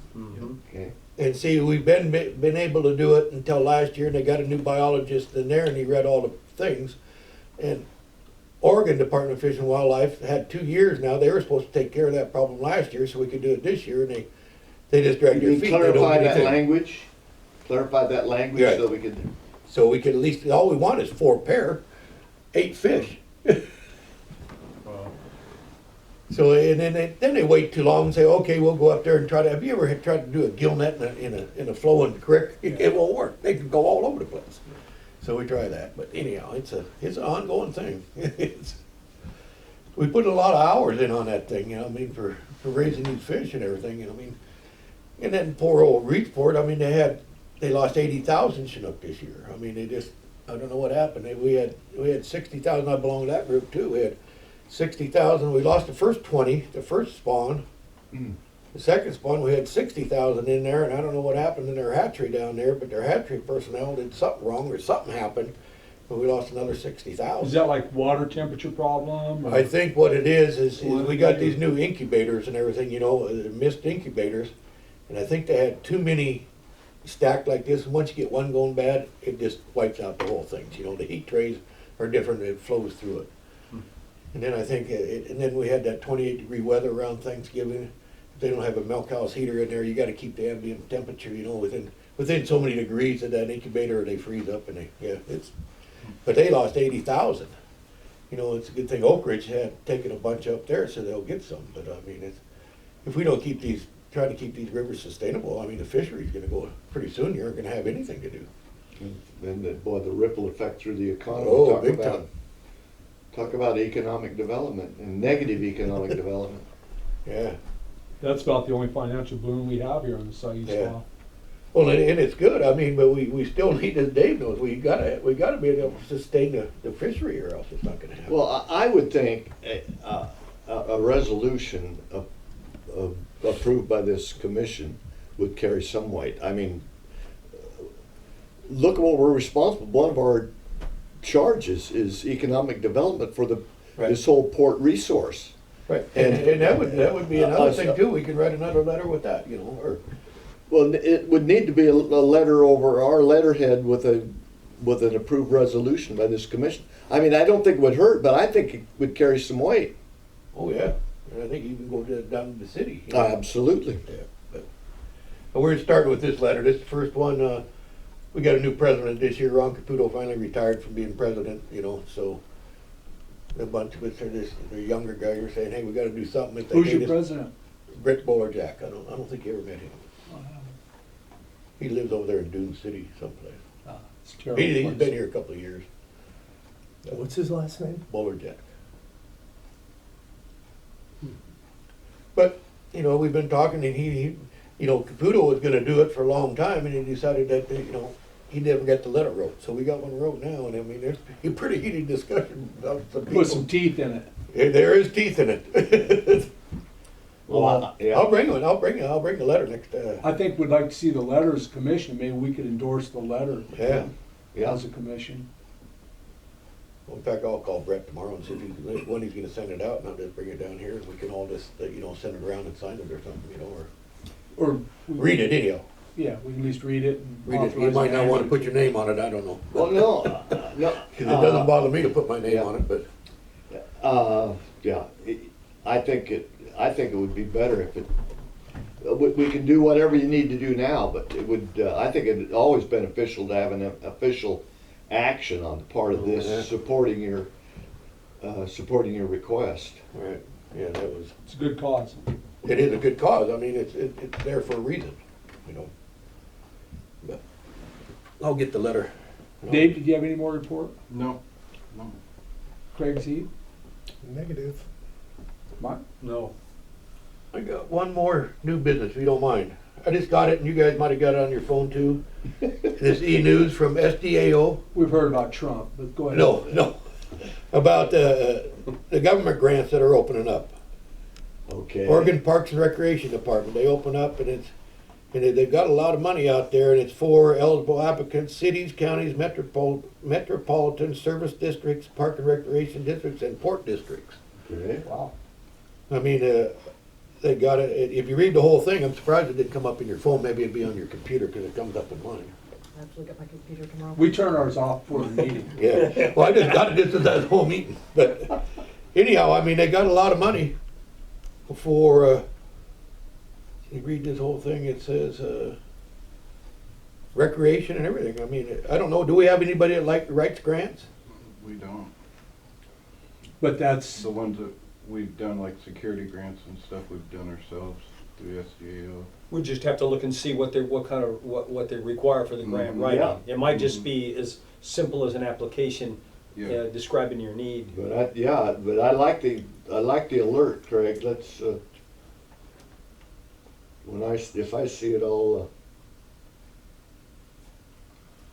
Speaker 3: Okay.
Speaker 2: And see, we've been able to do it until last year, and they got a new biologist in there, and he read all the things. And Oregon Department of Fish and Wildlife had 2 years now. They were supposed to take care of that problem last year, so we could do it this year, and they just dragged
Speaker 3: You
Speaker 2: their
Speaker 3: can
Speaker 2: feet. They don't do
Speaker 3: clarify that
Speaker 2: anything.
Speaker 3: language, clarify that language
Speaker 2: Right.
Speaker 3: so we could,
Speaker 2: So we could at least, all we want is 4 pair, 8 fish.
Speaker 5: Well,
Speaker 2: So, and then they wait too long and say, okay, we'll go up there and try to, have you ever tried to do a gill net in a flowing creek? It won't work. They can go all over the place. So we try that, but anyhow, it's an ongoing thing. We put a lot of hours in on that thing, for raising these fish and everything, and then poor old Reedsport, they lost 80,000 Chinook this year. I don't know what happened. We had 60,000, I belong to that group too. We had 60,000, we lost the first 20, the first spawn. The second spawn, we had 60,000 in there, and I don't know what happened in their hatchery down there, but their hatchery personnel did something wrong, or something happened, but we lost another 60,000.
Speaker 1: Is that like water temperature problem? or-
Speaker 2: I think what it is we got these new incubators and everything, mist incubators, and I think they had too many stacked like this, and once you get one going bad, it just wipes out the whole thing. The heat trays are different, it flows through it. And then I think, and then we had that 28-degree weather around Thanksgiving. If they don't have a milk house heater in there, you gotta keep the ambient temperature, within so many degrees of that incubator, or they freeze up and but they lost 80,000. It's a good thing Oak Ridge had taken a bunch up there, so they'll get some, but if we don't try to keep these rivers sustainable, the fishery's gonna go, pretty soon you aren't gonna have anything to do.
Speaker 3: and the ripple effect through the economy.
Speaker 2: Oh, big time.
Speaker 3: Talk about economic development and negative economic development.
Speaker 2: Yeah.
Speaker 1: That's about the only financial boom we have here on the site.
Speaker 2: Yeah. Well, and it's good, but we still need, as Dave knows, we gotta be able to sustain the fishery, or else it's not gonna happen.
Speaker 3: Well, I would think a resolution approved by this commission would carry some weight. Look at what we're responsible. One of our charges is economic development for this whole port resource.
Speaker 2: Right, and that would be another thing too, we could write another letter with that, or,
Speaker 3: Well, it would need to be a letter over our letterhead with an approved resolution by this commission. I don't think it would hurt, but I think it would carry some weight.
Speaker 2: oh yeah, and I think you can go down to the city.
Speaker 3: Absolutely.
Speaker 2: Yeah, but we're starting with this letter, this is the first one, we got a new president this year, Ron Caputo finally retired from being president, so a bunch of us the younger guys are saying, hey, we gotta do something. If they
Speaker 1: Who's
Speaker 2: hate
Speaker 1: your
Speaker 2: us-
Speaker 1: president?
Speaker 2: Brett Bowler-Jack, I don't think you ever met him. He lives over there in Dune City someplace.
Speaker 1: It's a terrible
Speaker 2: He's
Speaker 1: place.
Speaker 2: been here a couple of years,
Speaker 8: What's his last name?
Speaker 2: Bowler-Jack. But, we've been talking, and he Caputo was gonna do it for a long time, and he decided that, he never got the letter wrote, so we got one wrote now, and there's a pretty heated discussion about some people.
Speaker 1: Put some teeth in it.
Speaker 2: There is teeth in it.
Speaker 3: Well, yeah.
Speaker 2: I'll bring the letter next,
Speaker 1: I think we'd like to see the letter as a commission. Maybe we could endorse the letter.
Speaker 2: Yeah.
Speaker 1: As a commission.
Speaker 2: well, in fact, I'll call Brett tomorrow and see when he's gonna send it out, and I'll just bring it down here, and we can all just, send it around and sign it or something, or
Speaker 1: Or.
Speaker 2: read it anyhow.
Speaker 1: Yeah, we can at least read it. and
Speaker 2: Read it, you
Speaker 1: authorize
Speaker 2: might not
Speaker 1: the
Speaker 2: wanna
Speaker 1: mayor.
Speaker 2: put your name on it, I don't know.
Speaker 3: Well, no.
Speaker 2: Cause it doesn't bother me to put my name
Speaker 3: Yeah.
Speaker 2: on it, but.
Speaker 3: Yeah, I think it would be better if we can do whatever you need to do now, but it would, I think it's always beneficial to have an official action on the part of
Speaker 2: Yeah.
Speaker 3: this, supporting your request.
Speaker 2: Right, yeah, that was,
Speaker 1: It's a good cause.
Speaker 2: it is a good cause, it's there for a reason, But I'll get the letter.
Speaker 1: Dave, did you have any more report?
Speaker 5: No, no.
Speaker 1: Craig Z?
Speaker 8: Negative.
Speaker 1: Mike?
Speaker 7: No.
Speaker 2: I got one more new business, if you don't mind. I just got it, and you guys might have got it on your phone too. This e-news from SDAO.
Speaker 1: We've heard about Trump, but go ahead.
Speaker 2: No, about the government grants that are opening up.
Speaker 3: Okay.
Speaker 2: Oregon Parks and Recreation Department, they open up and they've got a lot of money out there, and it's for eligible applicants, cities, counties, metropolitan service districts, park and recreation districts, and port districts.
Speaker 3: Okay.
Speaker 1: Wow.
Speaker 2: I mean, they got it, if you read the whole thing, I'm surprised it didn't come up in your phone, maybe it'd be on your computer, because it comes up in mine.
Speaker 4: I have to look at my computer tomorrow.
Speaker 1: We turn ours off for the meeting.
Speaker 2: Yeah, well, I just got it just at that whole meeting, but anyhow, I mean, they got a lot of money for, you read this whole thing, it says, recreation and everything. I mean, I don't know, do we have anybody that writes grants?
Speaker 5: We don't.
Speaker 1: But that's,
Speaker 5: The ones that we've done, like security grants and stuff, we've done ourselves through SDAO.
Speaker 7: We just have to look and see what they require for the grant
Speaker 5: Mhm.
Speaker 7: writing.
Speaker 3: Yeah.
Speaker 7: It might just be as simple as an application
Speaker 5: Yeah.
Speaker 7: describing your need.
Speaker 3: But I like the alert, Craig. Let's, if I see it all,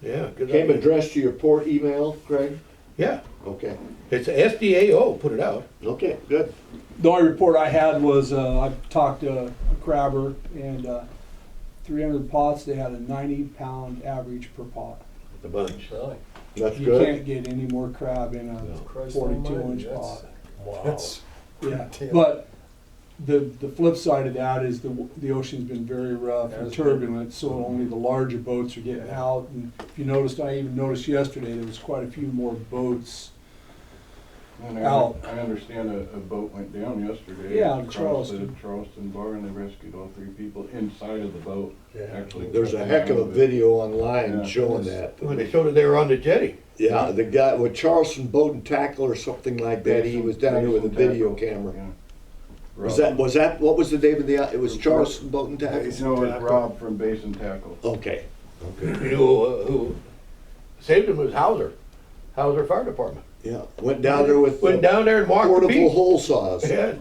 Speaker 2: Yeah. 'cause I
Speaker 3: came
Speaker 2: mean-
Speaker 3: addressed to your port email, Craig?
Speaker 2: Yeah,
Speaker 3: Okay,
Speaker 2: it's SDAO, put it out.
Speaker 3: okay, good.
Speaker 1: the only report I had was, I talked to a crabber, and 300 pots, they had a 90-pound average per pot.
Speaker 2: The bunch.
Speaker 7: Really?
Speaker 3: That's
Speaker 1: You
Speaker 3: good.
Speaker 1: can't get any more crab in a
Speaker 7: Christ
Speaker 1: 42-inch
Speaker 7: almighty,
Speaker 1: pot.
Speaker 9: Wow.
Speaker 1: Yeah,
Speaker 7: Damn.
Speaker 1: but the flip side of that is the ocean's been very rough and
Speaker 7: Has been.
Speaker 1: turbulent, so only the larger boats are getting out. And if you noticed, I even noticed yesterday, there was quite a few more boats.
Speaker 5: And
Speaker 1: Out.
Speaker 5: I understand a boat went down yesterday.
Speaker 1: Yeah, in
Speaker 5: across the
Speaker 1: Charleston.
Speaker 5: Charleston bar, and they rescued all 3 people inside of the boat.
Speaker 8: Yeah.
Speaker 5: Actually.
Speaker 3: There's a heck of a video online
Speaker 5: Yeah.
Speaker 3: showing that.
Speaker 2: When they showed it, they were on the jetty.
Speaker 3: Yeah, the guy with Charleston Boat and Tackle or something like that, he was down there with a video camera.
Speaker 5: Yeah.
Speaker 3: Was that, what was the name of it was Charleston Boat and Tackle?
Speaker 5: No, it's Rob from Basin Tackle.
Speaker 3: Okay, okay.
Speaker 2: You know, who saved him was Hauser Fire Department.
Speaker 3: Yeah, went down there with
Speaker 2: Went down there and walked the
Speaker 3: portable
Speaker 2: beach.
Speaker 3: hole saws.
Speaker 2: Yeah.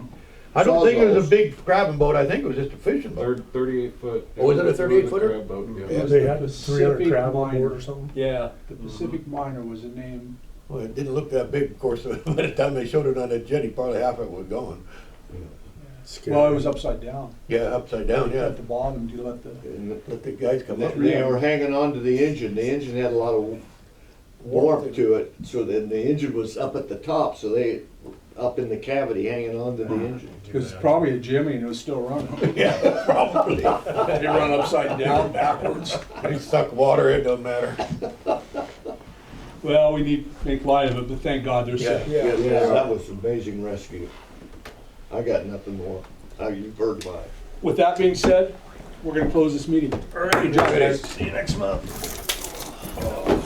Speaker 2: I don't think it was a big crabbing boat, I think it was just a fishing boat.
Speaker 5: 38 foot.
Speaker 2: Oh, is it a 38
Speaker 5: was
Speaker 2: footer?
Speaker 5: crab boat,
Speaker 1: It
Speaker 5: yeah.
Speaker 1: was
Speaker 8: They
Speaker 1: the
Speaker 8: had 300
Speaker 1: Pacific
Speaker 8: crab on
Speaker 1: Miner.
Speaker 8: board or something?
Speaker 7: Yeah.
Speaker 1: The Pacific Miner was the name.
Speaker 2: Well, it didn't look that big, of course, by the time they showed it on that jetty, probably half of it was gone.
Speaker 1: Well, it was upside down.
Speaker 2: Yeah, upside down, yeah.
Speaker 1: At the bottom, you let the,
Speaker 3: And
Speaker 2: Let the guys come up.
Speaker 3: they were hanging on to the engine. The engine had a lot of warmth to it, so then the engine was up at the top, so they up in the cavity hanging on to the engine.
Speaker 1: it was probably a Jimmy and it was still running.
Speaker 2: Yeah, probably.
Speaker 1: They run upside down, backwards.
Speaker 2: They suck water, it don't matter.
Speaker 1: Well, we need to make light of it, but thank God they're safe.
Speaker 2: Yeah.
Speaker 3: Yeah, that was an amazing rescue. I got nothing more. You've heard mine.
Speaker 1: With that being said, we're gonna close this meeting. Good job, guys.
Speaker 8: See you next month.